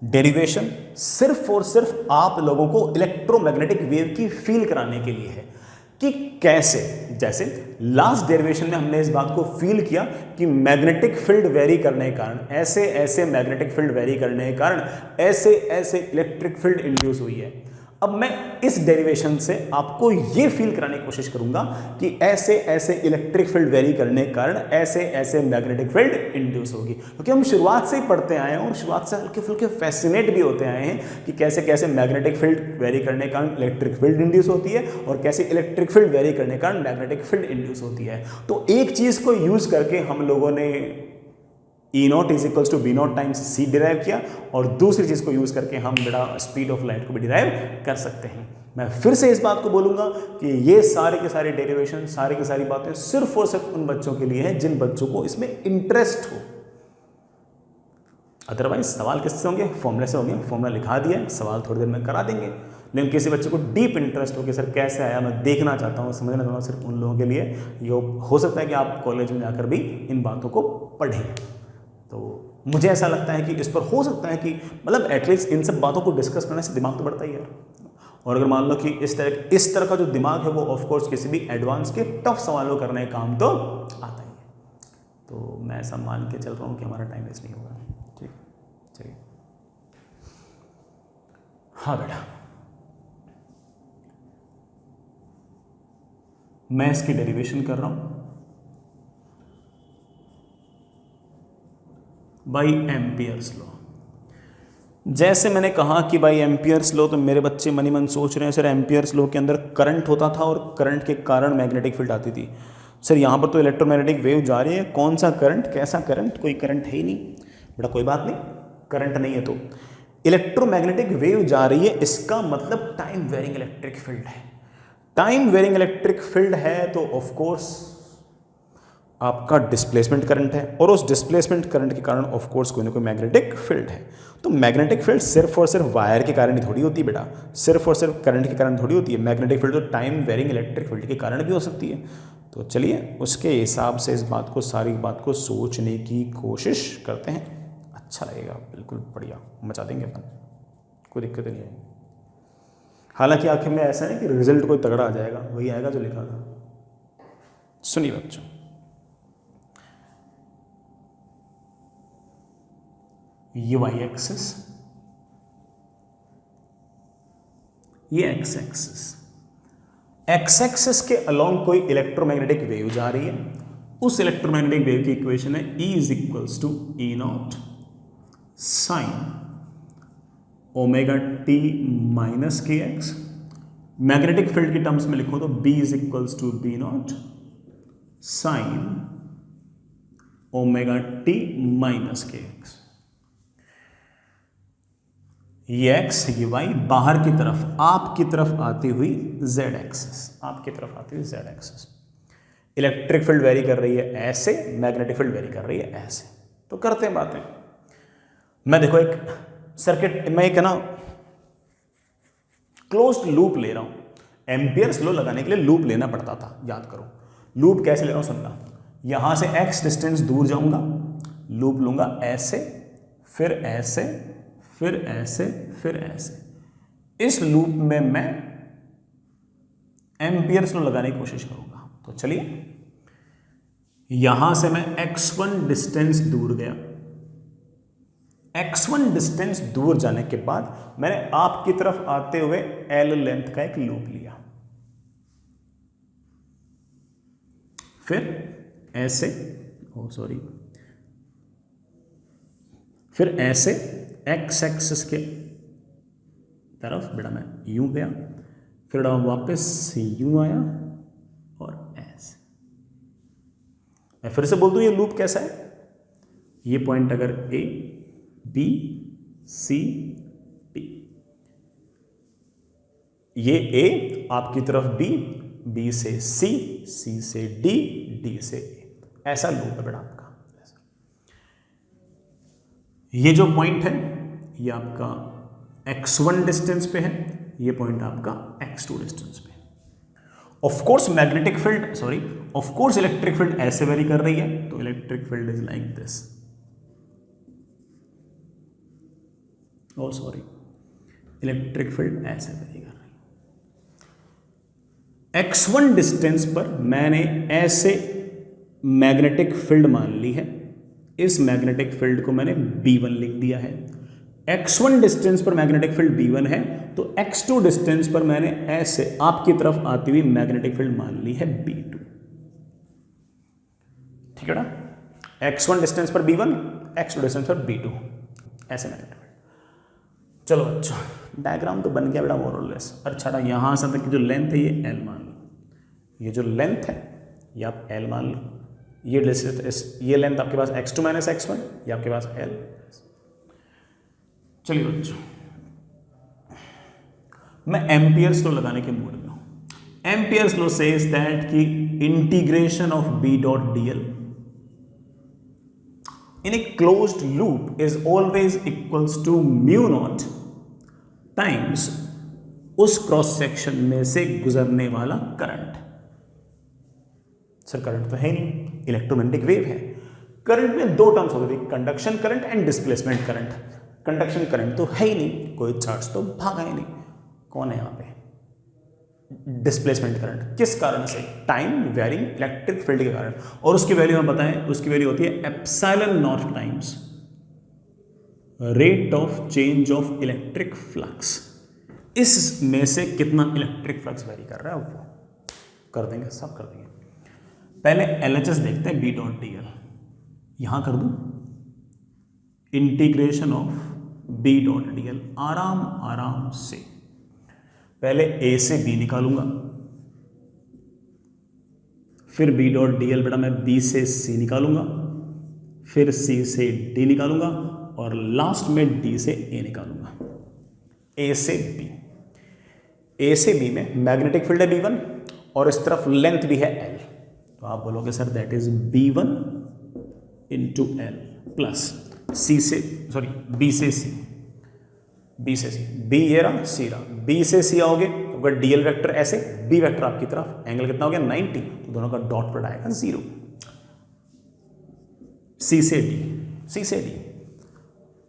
A: डेरिवेशन सिर्फ और सिर्फ आप लोगों को इलेक्ट्रोमैग्नेटिक वेव की फील कराने के लिए है कि कैसे, जैसे लास्ट डेरिवेशन में हमने इस बात को फील किया कि मैग्नेटिक फील्ड वेरी करने के कारण, ऐसे ऐसे मैग्नेटिक फील्ड वेरी करने के कारण ऐसे ऐसे इलेक्ट्रिक फील्ड इंड्यूस हुई है. अब मैं इस डेरिवेशन से आपको ये फील कराने की कोशिश करूंगा कि ऐसे ऐसे इलेक्ट्रिक फील्ड वेरी करने के कारण ऐसे ऐसे मैग्नेटिक फील्ड इंड्यूस होगी. क्योंकि हम शुरुआत से ही पढ़ते आए हैं और शुरुआत से हल्के फुल्के फैसिनेट भी होते आए हैं कि कैसे कैसे मैग्नेटिक फील्ड वेरी करने के कारण इलेक्ट्रिक फील्ड इंड्यूस होती है और कैसे इलेक्ट्रिक फील्ड वेरी करने के कारण मैग्नेटिक फील्ड इंड्यूस होती है. तो एक चीज़ को यूज करके हम लोगों ने E0 is equals to B0 times C derive किया, और दूसरी चीज़ को यूज़ करके हम बेटा स्पीड ऑफ लाइट को भी डिराइव कर सकते हैं. मैं फिर से इस बात को बोलूँगा कि ये सारे के सारे डेरिवेशन, सारी की सारी बातें सिर्फ और सिर्फ उन बच्चों के लिए हैं जिन बच्चों को इसमें इंटरेस्ट हो. अदरवाइज सवाल किससे होंगे? फॉर्मूले से होंगे. फॉर्मूला लिखा दिया है, सवाल थोड़ी देर में करा देंगे. लेकिन किसी बच्चे को डीप इंटरेस्ट हो कि सर कैसे आया, मैं देखना चाहता हूँ, समझना चाहता हूँ, सिर्फ उन लोगों के लिए ये हो सकता है कि आप कॉलेज में जाकर भी इन बातों को पढ़ें. तो मुझे ऐसा लगता है कि इस पर हो सकता है कि मतलब एटलीस्ट इन सब बातों को डिस्कस करने से दिमाग तो बढ़ता ही है. और अगर मान लो कि इस तरह का जो दिमाग है वो ऑफ कोर्स किसी भी एडवांस के टफ सवालों करने का काम तो आता ही है. तो मैं ऐसा मान के चल रहा हूँ कि हमारा टाइम वेस्ट नहीं होगा. ठीक, चलिए. हाँ बेटा, मैं इसकी डेरिवेशन कर रहा हूँ बाई एम्पियर्स लॉ. जैसे मैंने कहा कि बाई एम्पियर्स लॉ, तो मेरे बच्चे मनी मन सोच रहे हैं सर एम्पियर्स लॉ के अंदर करंट होता था और करंट के कारण मैग्नेटिक फील्ड आती थी. सर यहाँ पर तो इलेक्ट्रोमैग्नेटिक वेव जा रही है, कौन सा करंट, कैसा करंट, कोई करंट है ही नहीं। बेटा कोई बात नहीं, करंट नहीं है तो इलेक्ट्रोमैग्नेटिक वेव जा रही है, इसका मतलब टाइम वेरिंग इलेक्ट्रिक फील्ड है। टाइम वेरिंग इलेक्ट्रिक फील्ड है तो ऑफ कोर्स आपका डिस्प्लेसमेंट करंट है, और उस डिस्प्लेसमेंट करंट के कारण ऑफ कोर्स कोई ना कोई मैग्नेटिक फील्ड है। तो मैग्नेटिक फील्ड सिर्फ और सिर्फ वायर के कारण ही थोड़ी होती है बेटा, सिर्फ और सिर्फ करंट के कारण थोड़ी होती है। मैग्नेटिक फील्ड तो टाइम वेरिंग इलेक्ट्रिक फील्ड के कारण भी हो सकती है। तो चलिए उसके हिसाब से इस बात को, सारी बात को सोचने की कोशिश करते हैं, अच्छा लगेगा, बिल्कुल बढ़िया, मचा देंगे अपन, कोई दिक्कत नहीं है। हालांकि आखिर में ऐसा है कि रिजल्ट कोई तगड़ा आ जाएगा, वही आएगा जो लिखा था। सुनिए बच्चों, ये वाई एक्सिस, ये एक्स एक्सिस, एक्स एक्सिस के अलोंग कोई इलेक्ट्रोमैग्नेटिक वेव जा रही है। उस इलेक्ट्रोमैग्नेटिक वेव की इक्वेशन है E is equals to E naught sine omega T minus के एक्स। मैग्नेटिक फील्ड की टर्म्स में लिखो तो B is equals to B naught sine omega T minus के एक्स। ये एक्स, ये वाई, बाहर की तरफ आपकी तरफ आती हुई जेड एक्सिस, आपकी तरफ आती हुई Z axis. Electric field vary कर रही है ऐसे, मैग्नेटिक फील्ड वेरी कर रही है ऐसे। तो करते हैं बातें। मैं देखो एक सर्किट, मैं एक ना क्लोज्ड लूप ले रहा हूं। एम्पियर्स लॉ लगाने के लिए लूप लेना पड़ता था, याद करो। लूप कैसे ले रहा हूं सुनना, यहां से x डिस्टेंस दूर जाऊंगा, लूप लूंगा ऐसे, फिर ऐसे, फिर ऐसे, फिर ऐसे। इस लूप में मैं एम्पियर्स लॉ लगाने की कोशिश करूंगा। तो चलिए, यहां से मैं x1 डिस्टेंस दूर गया, x1 डिस्टेंस दूर जाने के बाद मैंने आपकी तरफ आते हुए L लेंथ का एक लूप लिया, फिर ऐसे, फिर ऐसे x एक्सिस के तरफ बेटा मैं यूं गया, फिर वापस यूं आया और ऐसे। मैं फिर से बोल दूं ये लूप कैसा है। ये पॉइंट अगर A B C D, ये A आपकी तरफ B, B से C, C से D, D से A, ऐसा लूप है बेटा आपका। ये जो पॉइंट है ये आपका x1 डिस्टेंस पे है, ये पॉइंट आपका x2 डिस्टेंस पे है। Of course magnetic field, of course electric field ऐसे वेरी कर रही है, तो electric field is like this. Electric field ऐसे वेरी कर रही है। x1 डिस्टेंस पर मैंने ऐसे मैग्नेटिक फील्ड मान ली है, इस मैग्नेटिक फील्ड को मैंने B1 लिख दिया है। x1 डिस्टेंस पर मैग्नेटिक फील्ड B1 है, तो x2 डिस्टेंस पर मैंने ऐसे आपकी तरफ आती हुई मैग्नेटिक फील्ड मान ली है B2। ठीक है ना, x1 डिस्टेंस पर B1, x2 डिस्टेंस पर B2, ऐसे मैग्नेटिक फील्ड। चलो बच्चों, डायग्राम तो बन गया बेटा मोर और लेस। अच्छा, यहां से तक की जो लेंथ है ये L मान लो, ये जो लेंथ है ये आप L मान लो, ये लेंथ आपके पास x2 माइनस x1, ये आपके पास L। चलिए बच्चों, मैं एम्पियर्स लॉ लगाने के मूड में हूं। एम्पियर्स लॉ सेज दैट कि integration of B dot dl in a closed loop is always equals to mu naught times उस क्रॉस सेक्शन में से गुजरने वाला करंट। सर करंट तो है नहीं, इलेक्ट्रोमैग्नेटिक वेव है। करंट में दो टर्म्स होते थे, conduction current and displacement current. Conduction current तो है ही नहीं, कोई चार्ज तो भागा ही नहीं। कौन है यहां पे? Displacement current. किस कारण से? टाइम वेरिंग इलेक्ट्रिक फील्ड के कारण। और उसकी वैल्यू हम बताएं, उसकी वैल्यू होती है epsilon not times rate of change of electric flux. इसमें से कितना इलेक्ट्रिक फ्लक्स वेरी कर रहा है वो कर देंगे, सब कर देंगे। पहले LHS देखते हैं, B डॉट dl यहां कर दूं, integration of B dot dl आराम आराम से। पहले A से B निकालूंगा, फिर बी डॉट डी एल बेटा मैं बी से सी निकालूंगा, फिर सी से डी निकालूंगा और लास्ट में डी से ए निकालूंगा। ए से बी, ए से बी में मैग्नेटिक फील्ड है B1 और इस तरफ लेंथ भी है L, तो आप बोलोगे sir that is B1 into L plus C से सॉरी बी से सी, बी से सी, बी ये रहा सी रहा, बी से सी आओगे तो अगर डीएल वेक्टर ऐसे, बी वेक्टर आपकी तरफ, एंगल कितना हो गया 90, तो दोनों का डॉट प्रोडक्ट आएगा 0। सी से डी, सी से डी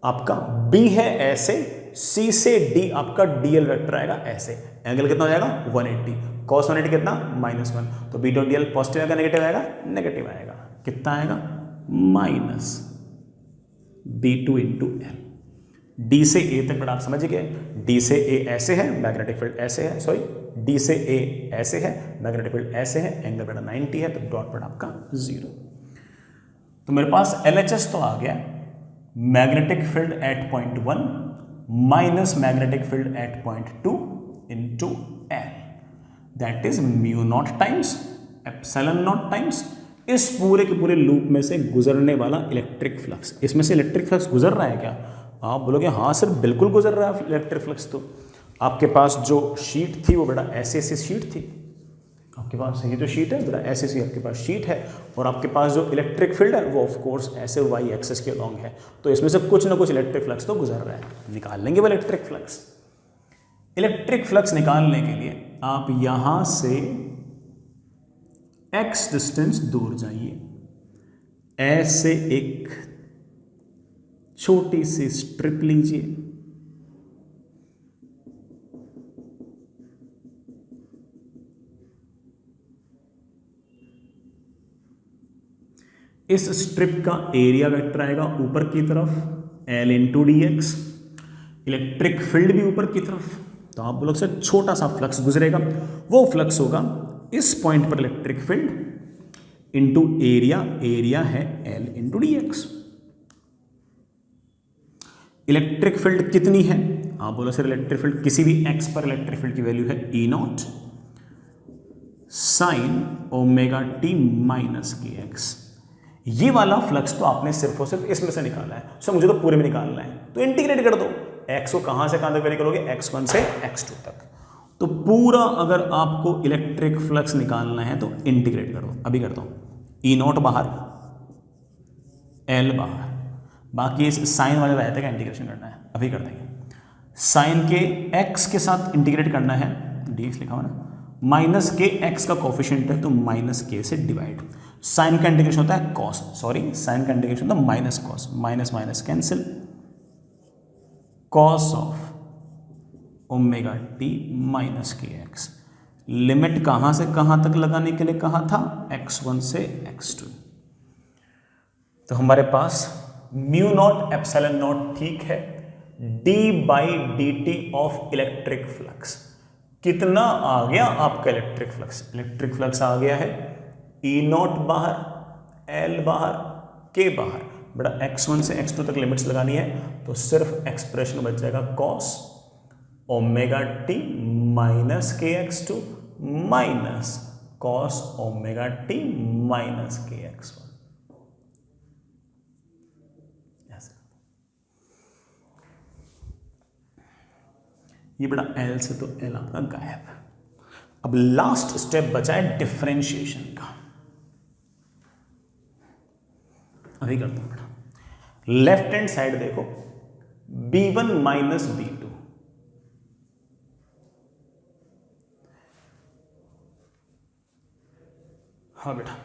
A: आपका बी है ऐसे, सी से डी आपका डीएल वेक्टर आएगा ऐसे, एंगल कितना हो जाएगा 180, कॉस 180 कितना -1, तो बी डॉट डीएल पॉजिटिव आएगा नेगेटिव आएगा, नेगेटिव आएगा, कितना आएगा -B2 इंटू एल। डी से ए तक बेटा आप समझ गए, डी से ए ऐसे है, मैग्नेटिक फील्ड ऐसे है, सॉरी डी से ए ऐसे है, मैग्नेटिक फील्ड ऐसे है, एंगल बेटा 90 है, तो डॉट बेटा आपका 0। तो मेरे पास LHS तो आ गया, magnetic field eight point 1 minus magnetic field eight point 2 into L, that is mu naught times epsilon not times इस पूरे के पूरे लूप में से गुजरने वाला इलेक्ट्रिक फ्लक्स। इसमें से इलेक्ट्रिक फ्लक्स गुजर रहा है क्या? आप बोलोगे हाँ सर बिल्कुल गुजर रहा है इलेक्ट्रिक फ्लक्स। तो आपके पास जो शीट थी वो बेटा ऐसे शीट थी, आपके पास ये जो शीट है बेटा ऐसे आपके पास शीट है, और आपके पास जो इलेक्ट्रिक फील्ड है वो ऑफ कोर्स ऐसे वाई एक्सिस के अलॉन्ग है, तो इसमें से कुछ ना कुछ इलेक्ट्रिक फ्लक्स तो गुजर रहा है। निकाल लेंगे वो इलेक्ट्रिक फ्लक्स। इलेक्ट्रिक फ्लक्स निकालने के लिए आप यहां से x डिस्टेंस दूर जाइए, ऐसे एक छोटी सी स्ट्रिप लीजिए, इस स्ट्रिप का एरिया वेक्टर आएगा ऊपर की तरफ L into D x, electric field भी ऊपर की तरफ, तो आप बोलोगे सर छोटा सा फ्लक्स गुजरेगा, वो फ्लक्स होगा इस पॉइंट पर electric field into area, area है L into D x. Electric field कितनी है? आप बोलो सर इलेक्ट्रिक फील्ड किसी भी x पर इलेक्ट्रिक फील्ड की वैल्यू है E not sine omega T minus के एक्स। ये वाला फ्लक्स तो आपने सिर्फ और सिर्फ इसमें से निकाला है, सर मुझे तो पूरे में निकालना है, तो इंटीग्रेट कर दो। x को कहां से कहां तक वेरी करोगे? x1 से x2 तक। तो पूरा अगर आपको इलेक्ट्रिक फ्लक्स निकालना है तो इंटीग्रेट कर दो। अभी करता हूं, ई नॉट बाहर, एल बाहर, बाकी इस साइन वाले रहते का इंटीग्रेशन करना है, अभी कर देंगे। साइन के x के साथ इंटीग्रेट करना है, dx लिखा हुआ ना, माइनस के x का कोफिशिएंट है तो माइनस के से डिवाइड। साइन का इंटीग्रेशन होता है कॉस, सॉरी साइन का इंटीग्रेशन होता है minus cos, minus minus cancel, cos of omega T minus के एक्स। लिमिट कहां से कहां तक लगाने के लिए कहा था? x1 से x2। तो हमारे पास म्यू नॉट एप्सिलॉन नॉट ठीक है, d by D T of electric flux. कितना आ गया आपका इलेक्ट्रिक फ्लक्स? इलेक्ट्रिक फ्लक्स आ गया है ई नॉट बाहर, एल बाहर, के बाहर। बेटा x1 से x2 तक लिमिट्स लगानी है तो सिर्फ एक्सप्रेशन बच जाएगा cos omega T minus k x2 minus cos omega T minus k x1। ये बड़ा L से तो L आपका गायब। अब लास्ट स्टेप बचा है डिफरेंशिएशन का, अभी करता हूं बेटा। लेफ्ट हैंड साइड देखो, B1 माइनस B2, हाँ बेटा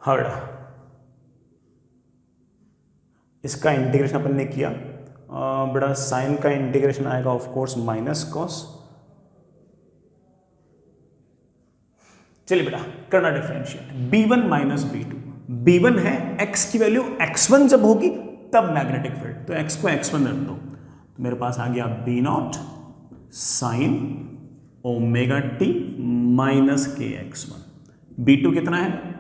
A: हाँ बेटा, इसका इंटीग्रेशन अपन ने किया बेटा, साइन का इंटीग्रेशन आएगा ऑफ कोर्स माइनस कॉस। चलिए बेटा करना differentiate, B1 minus B2। B1 है x की वैल्यू x1 जब होगी तब मैग्नेटिक फील्ड, तो x को x1 रख दो, तो मेरे पास आ गया B not sine omega T minus k x1। B2 कितना है?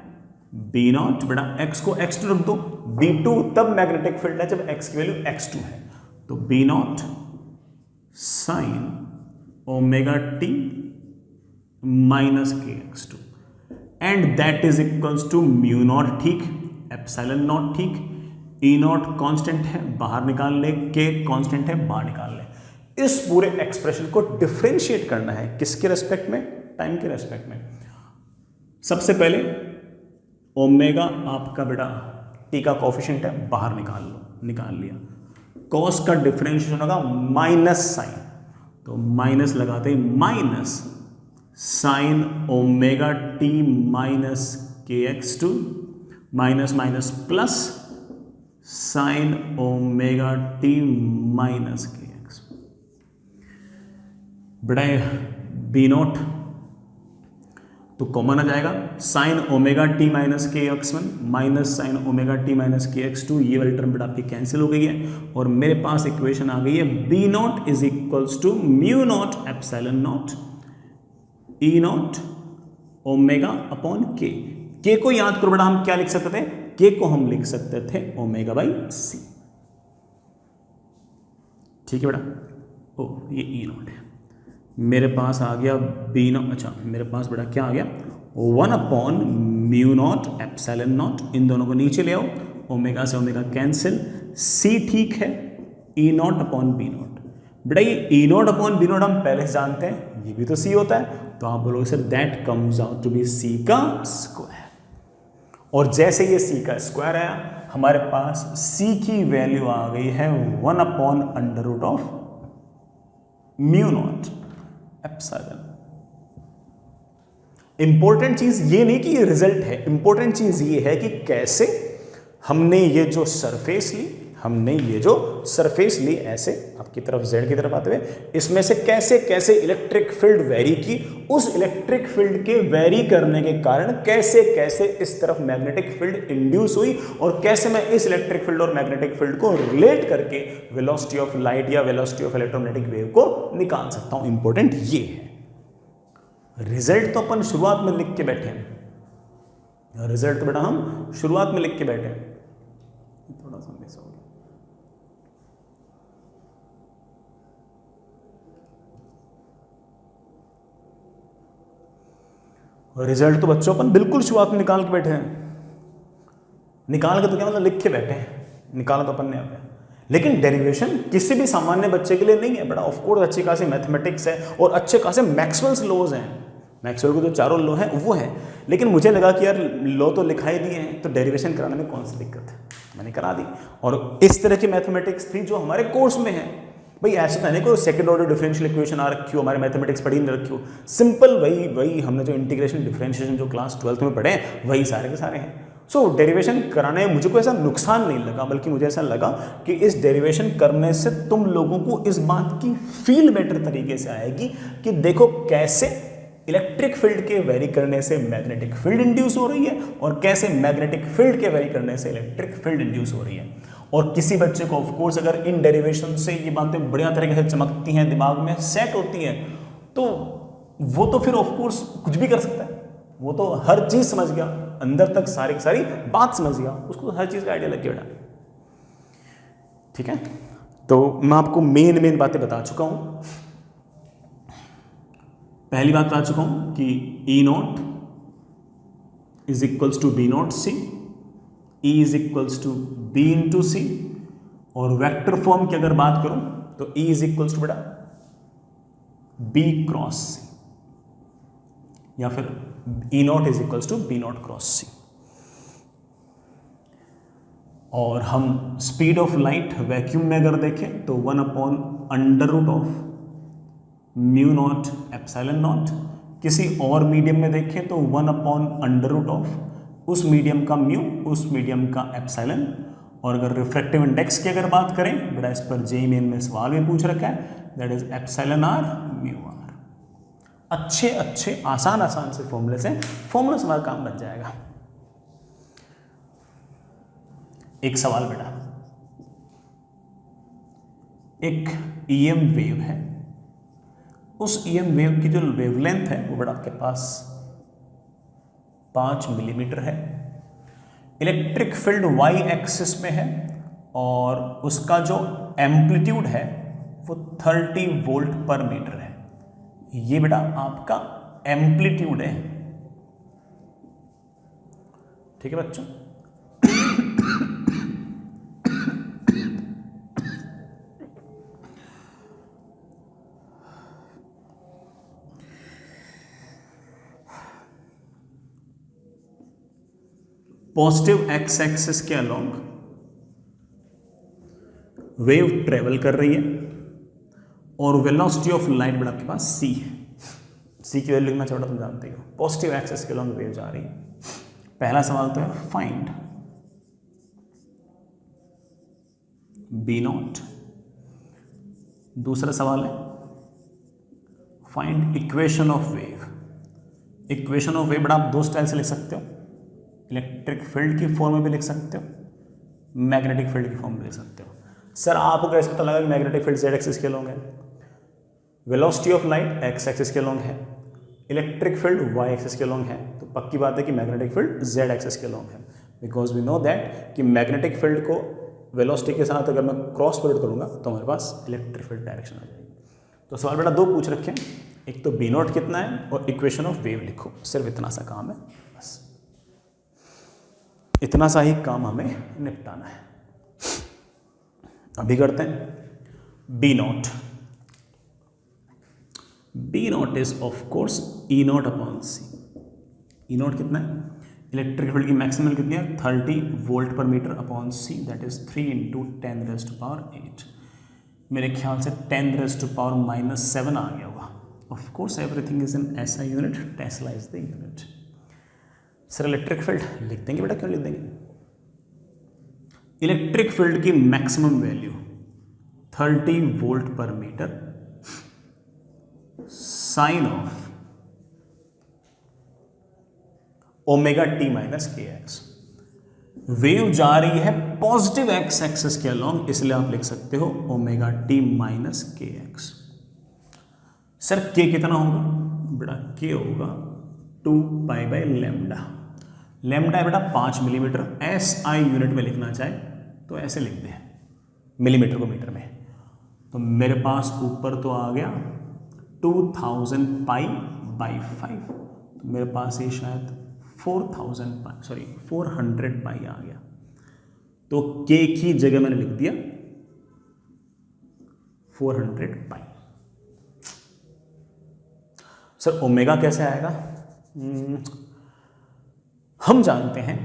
A: बी नॉट बेटा एक्स को x2 रख दो, b2 तब मैग्नेटिक फील्ड है जब x की वैल्यू x2 है, तो B naught sine omega T minus k x2 and that is equals to mu naught, ठीक, एप्सिलॉन नॉट, ठीक, ई नॉट कांस्टेंट है बाहर निकाल ले, के कांस्टेंट है बाहर निकाल ले। इस पूरे एक्सप्रेशन को डिफरेंशिएट करना है किसके रेस्पेक्ट में, टाइम के रेस्पेक्ट में। सबसे पहले ओमेगा आपका बेटा टी का कोफिशिएंट है बाहर निकाल लो, निकाल लिया, कॉस का डिफरेंशिएशन होगा माइनस साइन, तो माइनस लगाते ही minus sine omega T minus k x2 minus minus plus sine omega T minus के एक्स, बेटा बी नॉट तो कॉमन आ जाएगा, sine omega T minus k x1 minus sine omega T minus k x2, ये वाली term बेटा आपकी cancel हो गई है और मेरे पास इक्वेशन आ गई है B naught is equals to mu naught epsilon naught E naught omega upon k को याद करो बेटा हम क्या लिख सकते थे, के को हम लिख सकते थे ओमेगा बाई सी, ठीक है बेटा। ओ ये ई नॉट है, मेरे पास आ गया बी नॉट, अच्छा मेरे पास बेटा क्या आ गया 1 upon mu naught epsilon naught, इन दोनों को नीचे ले आओ, ओमेगा से ओमेगा कैंसिल, सी ठीक है, E naught upon B not, बेटा ये ई नॉट अपॉन बी नॉट हम पहले से जानते हैं, ये भी तो सी होता है, तो आप बोलोगे sir that comes out to be c का स्क्वायर, और जैसे ये सी का स्क्वायर आया हमारे पास सी की वैल्यू आ गई है 1 upon under root of mu naught epsilon. Important चीज ये नहीं कि ये रिजल्ट है, इंपॉर्टेंट चीज ये है कि कैसे हमने ये जो सरफेस ली, हमने ये जो सरफेस ली ऐसे आपकी तरफ z की तरफ आते हुए, इसमें से कैसे कैसे इलेक्ट्रिक फील्ड वेरी की, उस इलेक्ट्रिक फील्ड के वेरी करने के कारण कैसे कैसे इस तरफ मैग्नेटिक फील्ड इंड्यूस हुई, और कैसे मैं इस इलेक्ट्रिक फील्ड और मैग्नेटिक फील्ड को रिलेट करके वेलोसिटी ऑफ लाइट या वेलोसिटी ऑफ इलेक्ट्रोमैग्नेटिक वेव को निकाल सकता हूं। इंपॉर्टेंट ये है, रिजल्ट तो अपन शुरुआत में लिख के बैठे हैं, रिजल्ट तो बेटा हम शुरुआत में लिख के बैठे हैं, थोड़ा सा मिस हो गया। रिजल्ट तो बच्चों अपन बिल्कुल शुरुआत में निकाल के बैठे हैं, निकाल के तो क्या मतलब लिख के बैठे हैं, निकाला तो अपन ने आता है, लेकिन डेरिवेशन किसी भी सामान्य बच्चे के लिए नहीं है बेटा। ऑफ कोर्स अच्छी खासी मैथमेटिक्स है और अच्छे खासे मैक्सवेल्स लॉज हैं, मैक्सवेल के जो चारों लॉ हैं वो हैं, लेकिन मुझे लगा कि यार लॉ तो लिखाई दिए हैं तो डेरिवेशन कराने में कौन सी दिक्कत है, मैंने करा दी। और इस तरह की मैथमेटिक्स थी जो हमारे कोर्स में है, भाई ऐसा तो नहीं कोई सेकंड ऑर्डर डिफरेंशियल इक्वेशन आ रखी हो, हमारे मैथमेटिक्स पढ़ी नहीं रखी हो, सिंपल वही हमने जो इंटीग्रेशन डिफरेंशिएशन जो क्लास 12th में पढ़े हैं वही सारे के सारे हैं। सो डेरिवेशन कराने में मुझे कोई ऐसा नुकसान नहीं लगा, बल्कि मुझे ऐसा लगा कि इस डेरिवेशन करने से तुम लोगों को इस बात की फील बेटर तरीके से आएगी कि देखो कैसे इलेक्ट्रिक फील्ड के वेरी करने से मैग्नेटिक फील्ड इंड्यूस हो रही है और कैसे मैग्नेटिक फील्ड के वेरी करने से इलेक्ट्रिक फील्ड इंड्यूस हो रही है। और किसी बच्चे को ऑफ कोर्स अगर इन डेरिवेशन से ये बातें बढ़िया तरीके से चमकती हैं, दिमाग में सेट होती हैं, तो वो तो फिर ऑफ कोर्स कुछ भी कर सकता है, वो तो हर चीज समझ गया, अंदर तक सारी की सारी बात समझ गया, उसको तो हर चीज का आइडिया लग गया। ठीक है, तो मैं आपको मेन बातें बता चुका हूं। पहली बात बता चुका हूं कि E naught is equals to B naught C, E is equals to B into C, और वेक्टर फॉर्म की अगर बात करूं तो E इज इक्वल्स टू बेटा बी क्रॉस सी, या फिर E naught is equals to B naught cross C. और हम स्पीड ऑफ लाइट वैक्यूम में अगर देखें तो 1 upon under root of mu naught epsilon naught, किसी और मीडियम में देखें तो 1 अपॉन अंडर रूट ऑफ उस मीडियम का म्यू, उस मीडियम का एप्सिलॉन। और अगर रिफ्रैक्टिव इंडेक्स की अगर बात करें, बेटा इस पर जेईई मेन में सवाल भी पूछ रखा है, that is epsilon r mu r. अच्छे आसान से फॉर्मूले से हमारा काम बन जाएगा। एक सवाल बेटा, एक ईएम वेव है, उस ईएम वेव की जो वेवलेंथ है वो बेटा आपके पास 5 मिलीमीटर है, इलेक्ट्रिक फील्ड वाई एक्सिस में है और उसका जो एम्पलीट्यूड है वो 30 वोल्ट पर मीटर है। ये बेटा आपका एम्पलीट्यूड है, ठीक है बच्चों। पॉजिटिव एक्स एक्सिस के अलोंग वेव ट्रेवल कर रही है और वेलोसिटी ऑफ लाइट बड़ा आपके पास c है। c की वैल्यू लिखना चाहता तुम जानते हो। पॉजिटिव एक्सिस के अलोंग वेव जा रही है। पहला सवाल तो है फाइंड b नॉट। दूसरा सवाल है find equation of wave. Equation of wave बड़ा आप दो स्टाइल से लिख सकते हो, इलेक्ट्रिक फील्ड की फॉर्म में भी लिख सकते हो, मैग्नेटिक फील्ड की फॉर्म में लिख सकते हो। सर आपको कैसे पता लगा कि मैग्नेटिक फील्ड जेड एक्सिस के अलोंग है? Velocity of light x axis के अलोंग है, इलेक्ट्रिक फील्ड वाई एक्सिस के अलोंग है, तो पक्की बात है कि मैग्नेटिक फील्ड जेड एक्सिस के अलोंग है। बिकॉज वी नो दैट कि मैग्नेटिक फील्ड को वेलोसिटी के साथ अगर मैं क्रॉस प्रोडक्ट करूंगा तो हमारे पास इलेक्ट्रिक फील्ड डायरेक्शन आ जाएगी। तो सवाल बेटा दो पूछ रखे, एक तो बी नॉट कितना है और इक्वेशन ऑफ वेव लिखो। सिर्फ इतना सा काम है, बस इतना सा ही काम हमें निपटाना है। अभी करते हैं B naught. B naught is of course E naught upon c. E naught कितना है? इलेक्ट्रिक फील्ड की मैक्सिमम कितनी है? 30 volt per metre upon c, that is 3 × 10⁻⁸। मेरे ख्याल से 10⁻⁻7 आ गया होगा। Of course everything is in SI unit, tesla is the unit. Sir electric field लिख देंगे बेटा, क्यों लिख देंगे? इलेक्ट्रिक फील्ड की maximum value 30 volt per metre sine of omega T minus के एक्स। वेव जा रही है पॉजिटिव एक्स एक्सिस के अलोंग, इसलिए आप लिख सकते हो ओमेगा टी माइनस के एक्स। सर के कितना होगा बेटा? के होगा 2π/λ। लैम्डा है बेटा 5 मिलीमीटर। एसआई यूनिट में लिखना चाहे तो ऐसे लिख दे, मिलीमीटर को मीटर में। तो मेरे पास ऊपर तो आ गया 2000π/5, तो मेरे पास ये शायद 400π आ गया। तो के की जगह मैंने लिख दिया 400π। सर ओमेगा कैसे आएगा? हम जानते हैं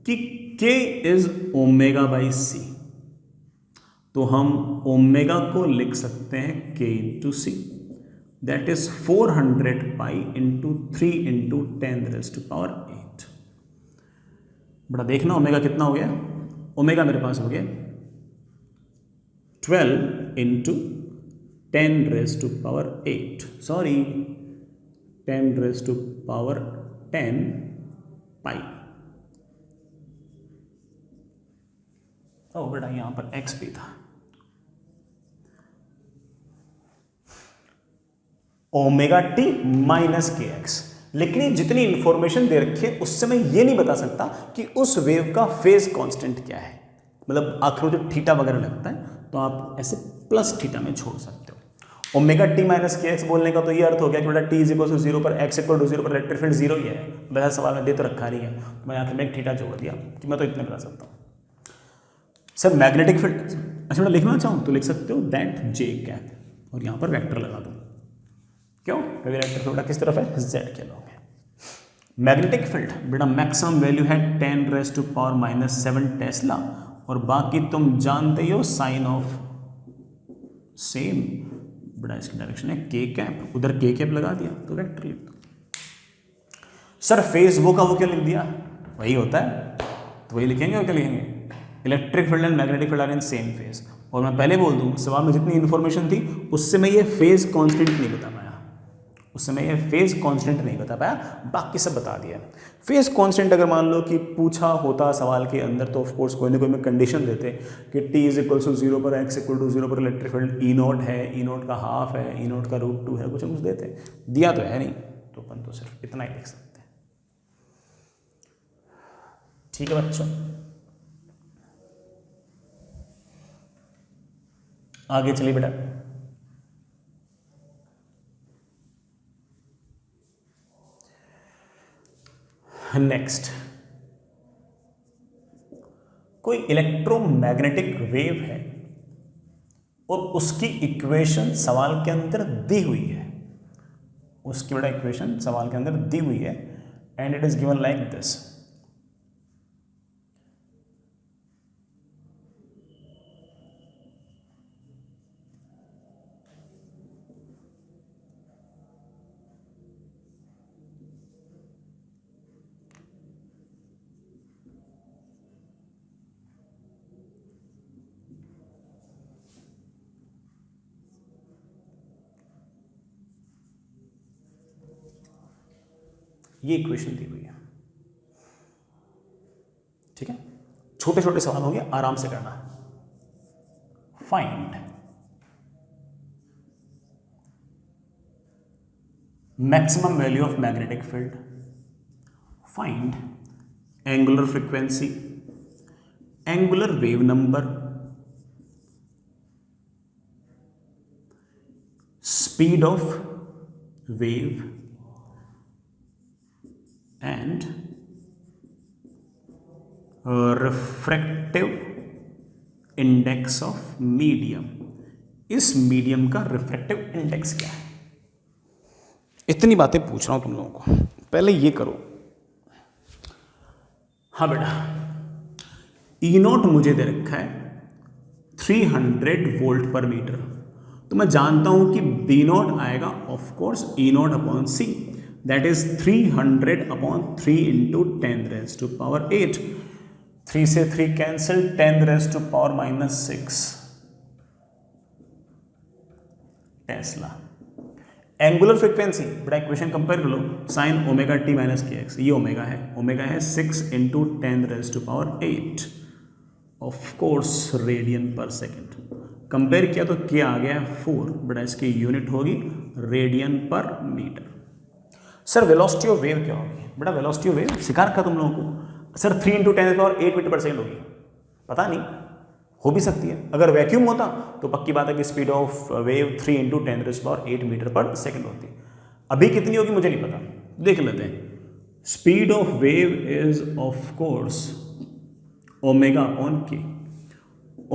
A: कि k इज ω/c, तो हम ओमेगा को लिख सकते हैं k × c, दैट इज 400π × 3 × 10⁸ बड़ा देखना ओमेगा कितना हो गया। ओमेगा मेरे पास हो गया 12 × 10⁸, सॉरी 10⁻10π। ओ बेटा यहां पर x भी था। ओमेगा टी माइनस के एक्स। लेकिन जितनी इंफॉर्मेशन दे रखी है उससे मैं ये नहीं बता सकता कि उस वेव का फेज कांस्टेंट क्या है। मतलब आखिर जो थीटा वगैरह लगता है तो आप ऐसे प्लस थीटा में छोड़ सकते हो। ओमेगा टी माइनस के एक्स बोलने का तो ये अर्थ हो गया कि बेटा टी इक्वल टू 0 पर एक्स इक्वल टू 0 पर इलेक्ट्रिक फील्ड 0 ही है। वैसा सवाल में दे तो रखा नहीं है, तो मैं आखिर में एक थीटा जोड़ दिया कि मैं तो इतने बता सकता हूँ। सर मैग्नेटिक फील्ड अच्छा बेटा लिखना चाहूँ तो लिख सकते हो दैट जे कैप और यहाँ पर वेक्टर लगा दूँ। क्यों? क्योंकि इलेक्ट्रिक फील्ड किस तरफ है? जेड के अलोंग है। मैग्नेटिक फील्ड बेटा मैक्सिमम वैल्यू है 10⁻⁻7 टेस्ला और बाकी तुम जानते ही हो साइन ऑफ सेम बेटा इसकी डायरेक्शन है के कैप, उधर के कैप लगा दिया तो वेक्टर लिख दो। सर फेज वो का वो क्या लिख दिया? वही होता है तो वही लिखेंगे और क्या लिखेंगे? Electric field and magnetic field are in same phase. और मैं पहले बोल दूं सवाल में जितनी इंफॉर्मेशन थी उससे मैं ये फेज कांस्टेंट नहीं बता पाया, बाकी सब बता दिया। फेज कांस्टेंट अगर मान लो कि पूछा होता सवाल के अंदर तो ऑफ कोर्स कोई ना कोई में कंडीशन देते कि t इज इक्वल टू 0 पर x इक्वल टू 0 पर इलेक्ट्रिक फील्ड ई नॉट है, ई नॉट का हाफ है, ई नॉट का √2 है, कुछ देते। दिया तो है नहीं, तो अपन तो सिर्फ इतना ही लिख सकते हैं। ठीक है बच्चों, आगे चलिए बेटा। नेक्स्ट, कोई इलेक्ट्रोमैग्नेटिक वेव है और उसकी इक्वेशन सवाल के अंदर दी हुई है, उसकी बेटा इक्वेशन सवाल के अंदर दी हुई है and it is given like this. ये इक्वेशन दी हुई है, ठीक है। छोटे छोटे सवाल होंगे, आराम से करना। Find maximum value of magnetic field, find angular frequency, angular wave number, speed of wave and refractive index of medium। इस मीडियम का रिफ्रैक्टिव इंडेक्स क्या है? इतनी बातें पूछ रहा हूं तुम लोगों को, पहले ये करो। हाँ बेटा, ई नॉट मुझे दे रखा है 300 वोल्ट पर मीटर, तो मैं जानता हूं कि बी नॉट आएगा of course E naught upon c, that is 300 upon 3 into 10 raised to power 8। 3 से 3 cancel, 10 raised to power -6 Tesla. Angular frequency बेटा इक्वेशन कंपेयर कर लो, साइन ओमेगा टी माइनस के एक्स, ये ओमेगा है 6 into 10 raised to power 8 of course radian पर second. Compare किया तो क्या आ गया 4, बेटा इसकी यूनिट होगी radian per metre. Sir velocity of wave क्या होगी? बेटा वेलोसिटी ऑफ वेव सिखा रखा तुम लोगों को सर 3 × 10⁸ मीटर पर सेकेंड होगी, पता नहीं, हो भी सकती है। अगर वैक्यूम होता तो पक्की बात है कि speed of wave 3 × 10⁸ metre per second होती। अभी कितनी होगी मुझे नहीं पता, देख लेते हैं। Speed of wave is of course omega upon के।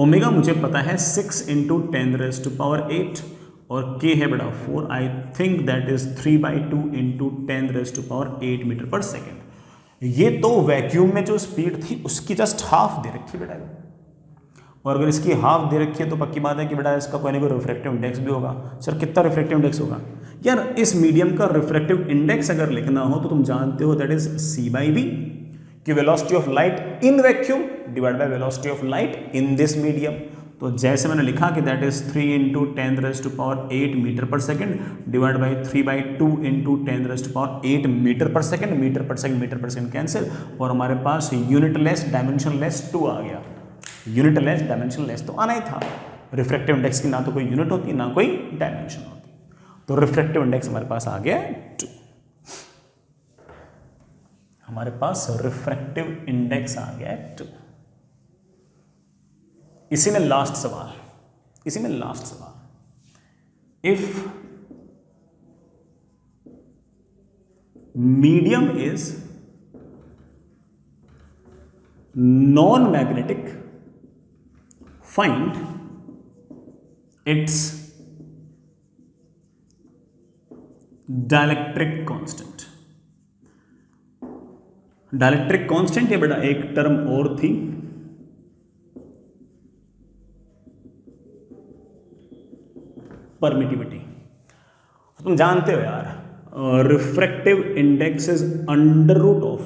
A: ओमेगा मुझे पता है 6 × 10⁸ और k है बेटा 4, I think that is 3/2 × 10⁸ metre per second. ये तो वैक्यूम में जो स्पीड थी उसकी जस्ट हाफ दे रखी बेटा, और अगर इसकी हाफ दे रखी है तो पक्की बात है कि बेटा इसका कोई ना कोई रिफ्रैक्टिव इंडेक्स भी होगा। सर कितना रिफ्रैक्टिव इंडेक्स होगा? यार इस मीडियम का रिफ्रैक्टिव इंडेक्स अगर लिखना हो तो तुम जानते हो दैट इज c/v, कि velocity of light in vacuum divide by velocity of light in this medium. तो जैसे मैंने लिखा कि that is 3 × 10⁸ metre per second divide by 3/2 × 10⁸ metre per second cancel, और हमारे पास यूनिट लेस डायमेंशन लेस 2 आ गया। Unit less dimension less तो आना ही था, रिफ्रैक्टिव इंडेक्स की ना तो कोई यूनिट होती ना कोई डायमेंशन होती, तो रिफ्रैक्टिव इंडेक्स हमारे पास आ गया 2। हमारे पास रिफ्रैक्टिव इंडेक्स आ गया 2। इसी में लास्ट सवाल, if medium is non magnetic, find its dielectric constant. Dielectric constant ये बेटा एक टर्म और थी, परमिटिविटी। तुम जानते हो यार, refractive index is under root of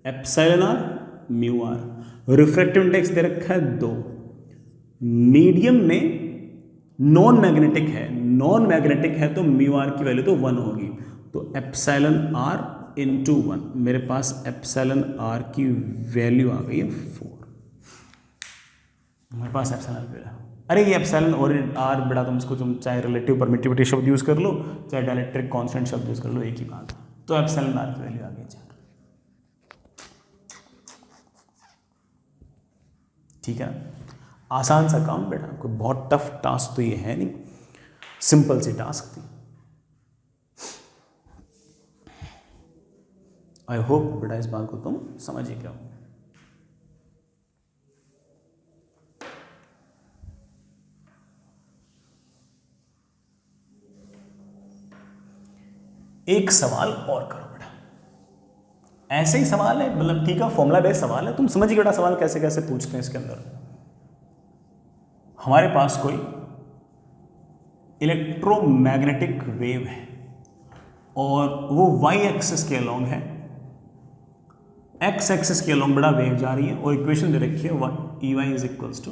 A: epsilon r mu r. Refractive index दे रखा है 2, मीडियम में नॉन मैग्नेटिक है तो म्यू आर की वैल्यू तो 1 होगी, तो एप्सिलॉन आर इंटू 1, मेरे पास एप्सिलॉन आर की वैल्यू आ गई है 4। मेरे पास एप्सिलॉन आर वैल्यू, अरे ये एप्सिलॉन और आर बेटा तुम चाहे रिलेटिव परमिटिविटी शब्द यूज कर लो चाहे डाइलेक्ट्रिक कांस्टेंट शब्द यूज कर लो, एक ही बात है। तो एप्सिलॉन आर की वैल्यू आ गई 4। ठीक है ना, आसान सा काम बेटा, कोई बहुत टफ टास्क तो ये है नहीं, सिंपल सी टास्क थी। आई होप बेटा इस बात को तुम समझ ही गए हो। एक सवाल और करो बेटा, ऐसे ही सवाल है, मतलब ठीक है, फॉर्मूला बेस्ड सवाल है, तुम समझ ही बेटा सवाल कैसे कैसे पूछते हैं इसके अंदर। हमारे पास कोई इलेक्ट्रोमैग्नेटिक वेव है और वो वाई एक्सिस के अलोंग है, एक्स एक्सिस के अलोंग बड़ा वेव जा रही है और इक्वेशन दे रखी है E Y is equals to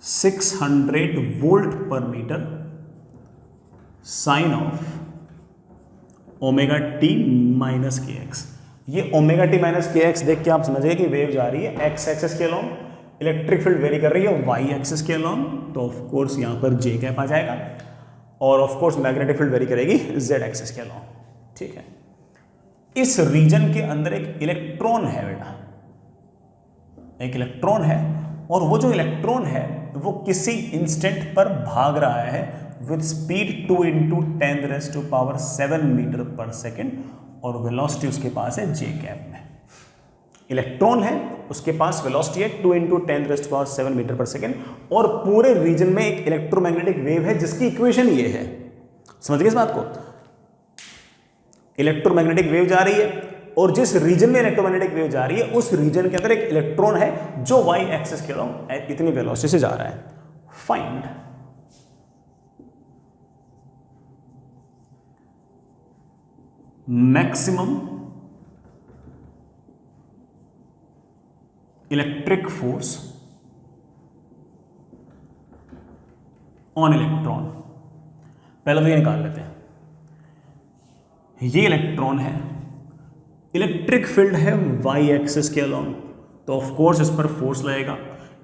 A: 600 volt per metre sine of omega T minus के एक्स। ये ओमेगा टी माइनस के एक्स देख के आप समझिए कि वेव जा रही है एक्स एक्सिस के अलोंग, इलेक्ट्रिक फील्ड वेरी कर रही है वाई एक्सिस के अलोंग, तो ऑफ कोर्स यहां पर जे कैप आ जाएगा, और of course magnetic field very करेगी जेड एक्सिस के अलोंग। ठीक है, इस रीजन के अंदर एक इलेक्ट्रॉन है बेटा, एक इलेक्ट्रॉन है, और वो जो इलेक्ट्रॉन है वो किसी इंस्टेंट पर भाग रहा है with speed 2 × 10⁻⁷ metre per second, और वेलोसिटी उसके पास है जे कैप में। इलेक्ट्रॉन है, उसके पास वेलोसिटी है 2 × 10⁻⁷ मीटर पर सेकेंड, और पूरे रीजन में एक इलेक्ट्रोमैग्नेटिक वेव है जिसकी इक्वेशन ये है। समझ गए इस बात को? इलेक्ट्रोमैग्नेटिक वेव जा रही है और जिस रीजन में इलेक्ट्रोमैग्नेटिक वेव जा रही है उस रीजन के अंदर एक इलेक्ट्रॉन है जो वाई एक्सिस के अलोंग इतनी वेलोसिटी से जा रहा है। Find maximum electric force on electron. पहले तो ये निकाल लेते हैं, ये इलेक्ट्रॉन है, इलेक्ट्रिक फील्ड है वाई एक्सिस के अलोंग, तो ऑफ कोर्स इस पर फोर्स लगेगा।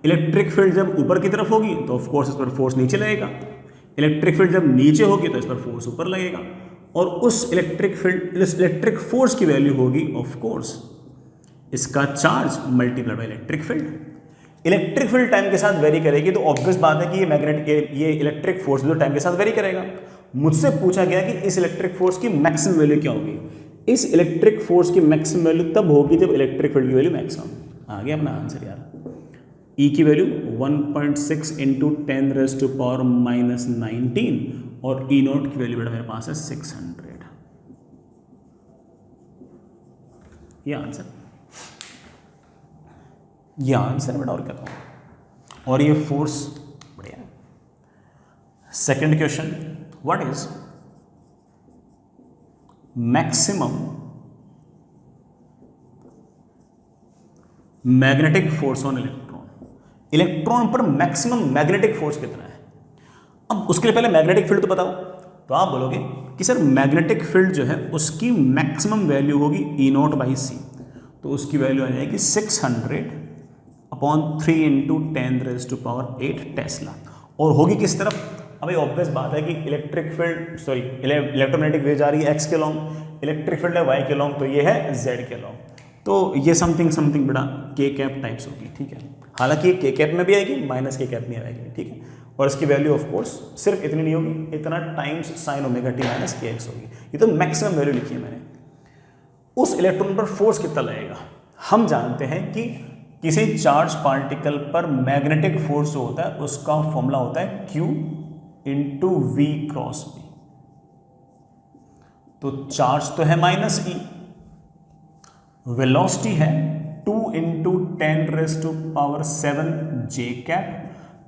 A: इलेक्ट्रिक फील्ड जब ऊपर की तरफ होगी तो ऑफ कोर्स इस पर फोर्स नीचे लगेगा। इलेक्ट्रिक फील्ड जब नीचे होगी तो इस पर फोर्स ऊपर लगेगा, और उस इलेक्ट्रिक फील्ड, इस इलेक्ट्रिक फोर्स की वैल्यू होगी ऑफ कोर्स इसका charge multiplied by electric field. Electric field time के साथ वेरी करेगी तो ऑब्वियस बात है कि ये मैग्नेटिक, ये इलेक्ट्रिक फोर्स भी तो टाइम के साथ वेरी करेगा। मुझसे पूछा गया कि इस इलेक्ट्रिक फोर्स की मैक्सिमम वैल्यू क्या होगी। इस इलेक्ट्रिक फोर्स की मैक्सिमम वैल्यू तब होगी जब इलेक्ट्रिक फील्ड की वैल्यू मैक्सिमम। आ गया अपना आंसर यार। ई की वैल्यू 1.6 × 10⁻⁻19 और ई नोट की वैल्यू बेटा मेरे पास है 600। ये आंसर बेटा, और क्या कहूँ। और ये फोर्स बढ़िया। Second question, what is maximum magnetic force on electron. Electron पर मैक्सिमम मैग्नेटिक फोर्स कितना है। अब उसके लिए पहले मैग्नेटिक फील्ड तो बताओ। तो आप बोलोगे कि सर मैग्नेटिक फील्ड जो है उसकी मैक्सिमम वैल्यू होगी ई नोट बाई सी, तो उसकी वैल्यू आ जाएगी 600/3 × 10⁸ टेस्ला, और होगी किस तरफ। अभी ऑब्वियस बात है कि इलेक्ट्रिक फील्ड इलेक्ट्रोमैग्नेटिक वेव जा रही है एक्स के लॉन्ग, इलेक्ट्रिक फील्ड है वाई के लॉन्ग, तो ये है जेड के लॉन्ग, तो ये समथिंग बड़ा के कैप टाइप्स होगी। ठीक है, हालांकि के कैप में भी आएगी, माइनस के कैप में आएगी। ठीक है, और इसकी वैल्यू ऑफ कोर्स सिर्फ इतनी नहीं होगी, इतना times sign omega T minus के एक्स होगी। ये तो मैक्सिमम वैल्यू लिखी है मैंने। उस इलेक्ट्रॉन पर फोर्स कितना लगेगा। हम जानते हैं कि किसी चार्ज पार्टिकल पर मैग्नेटिक फोर्स जो होता है उसका फॉर्मूला होता है Q × V क्रॉस B। तो चार्ज तो है -E, वेलोसिटी है 2 × 10⁻⁷ J कैप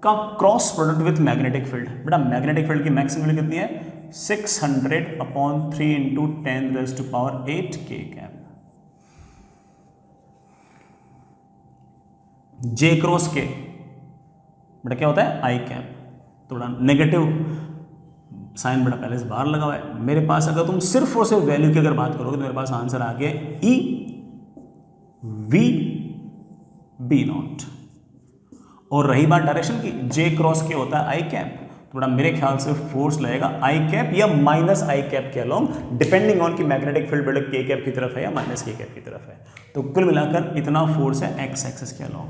A: का cross product with magnetic field. बेटा मैग्नेटिक फील्ड की मैक्सिमम वैल्यू कितनी है 600/3 × 10⁸ K cap. J cross K बेटा क्या होता है I कैप, तो बड़ा नेगेटिव साइन बेटा पहले से बाहर लगा हुआ है मेरे पास। अगर तुम सिर्फ और सिर्फ वैल्यू की अगर बात करोगे तो मेरे पास आंसर आ गया E V B नॉट। और रही बात डायरेक्शन की, J क्रॉस K होता है I कैप, तो बड़ा मेरे ख्याल से फोर्स लगेगा आई कैप या माइनस आई कैप के अलोंग, डिपेंडिंग ऑन कि मैग्नेटिक फील्ड बड़ा के कैप की तरफ है या माइनस के कैप की तरफ है। तो कुल मिलाकर इतना फोर्स है एक्स एक्सिस के अलोंग।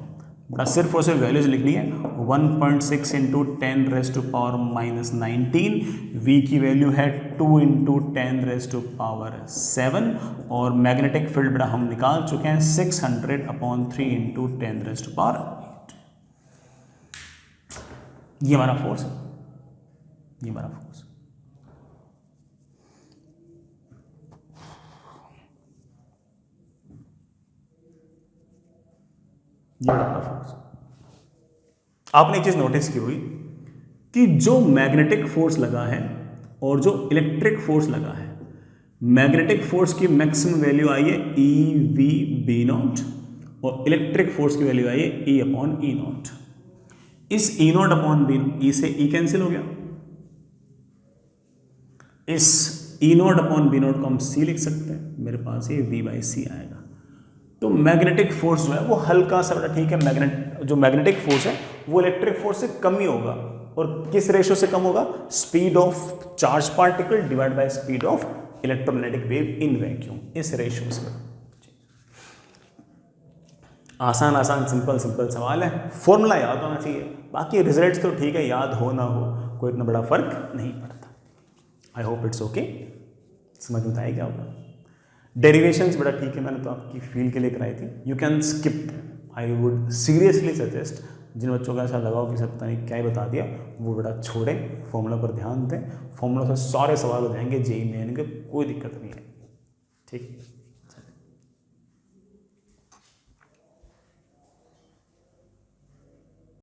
A: बड़ा सिर्फ और सिर्फ वैल्यूज लिखनी है 1.6 into 10 raise to power minus 19, v की वैल्यू है 2 इंटू 10 रेज टू पावर 7 और मैग्नेटिक फील्ड बड़ा हम निकाल चुके हैं 600/3 इंटू 10 रेज टू पावर 8। ये हमारा फोर्स है, ये हमारा फोर्स। ये हमारा फोर्स। आपने एक चीज नोटिस की हुई कि जो मैग्नेटिक फोर्स लगा है और जो इलेक्ट्रिक फोर्स लगा है, मैग्नेटिक फोर्स की मैक्सिमम वैल्यू आई है EV/B0 और इलेक्ट्रिक फोर्स की वैल्यू आई है E/E0। इस E0/B से E कैंसिल हो गया, इस E0/B0 को हम C लिख सकते हैं, मेरे पास ये V/C आएगा। तो मैग्नेटिक फोर्स जो है वो हल्का सा बड़ा, ठीक है, जो मैग्नेटिक फोर्स है वो इलेक्ट्रिक फोर्स से कम ही होगा। और किस रेशियो से कम होगा? Speed of charge particle divide by speed of electromagnetic wave in vacuum, इस रेशियो से। आसान आसान सिंपल सिंपल सवाल है, फॉर्मूला याद होना चाहिए, बाकी रिजल्ट्स तो ठीक है, याद हो ना हो कोई इतना बड़ा फर्क नहीं पड़ता। आई होप इट्स ओके, समझ में आया क्या होगा। डेरिवेशंस बड़ा ठीक है, मैंने तो आपकी फील के लिए कराई थी, you can skip. I would seriously suggest जिन बच्चों का ऐसा लगाओ कि सब पता नहीं क्या ही बता दिया, वो बड़ा छोड़ें, फॉर्मूला पर ध्यान दें। फॉर्मूला से सारे सवाल हो जाएंगे जेईई मेन के, कोई दिक्कत नहीं है। ठीक।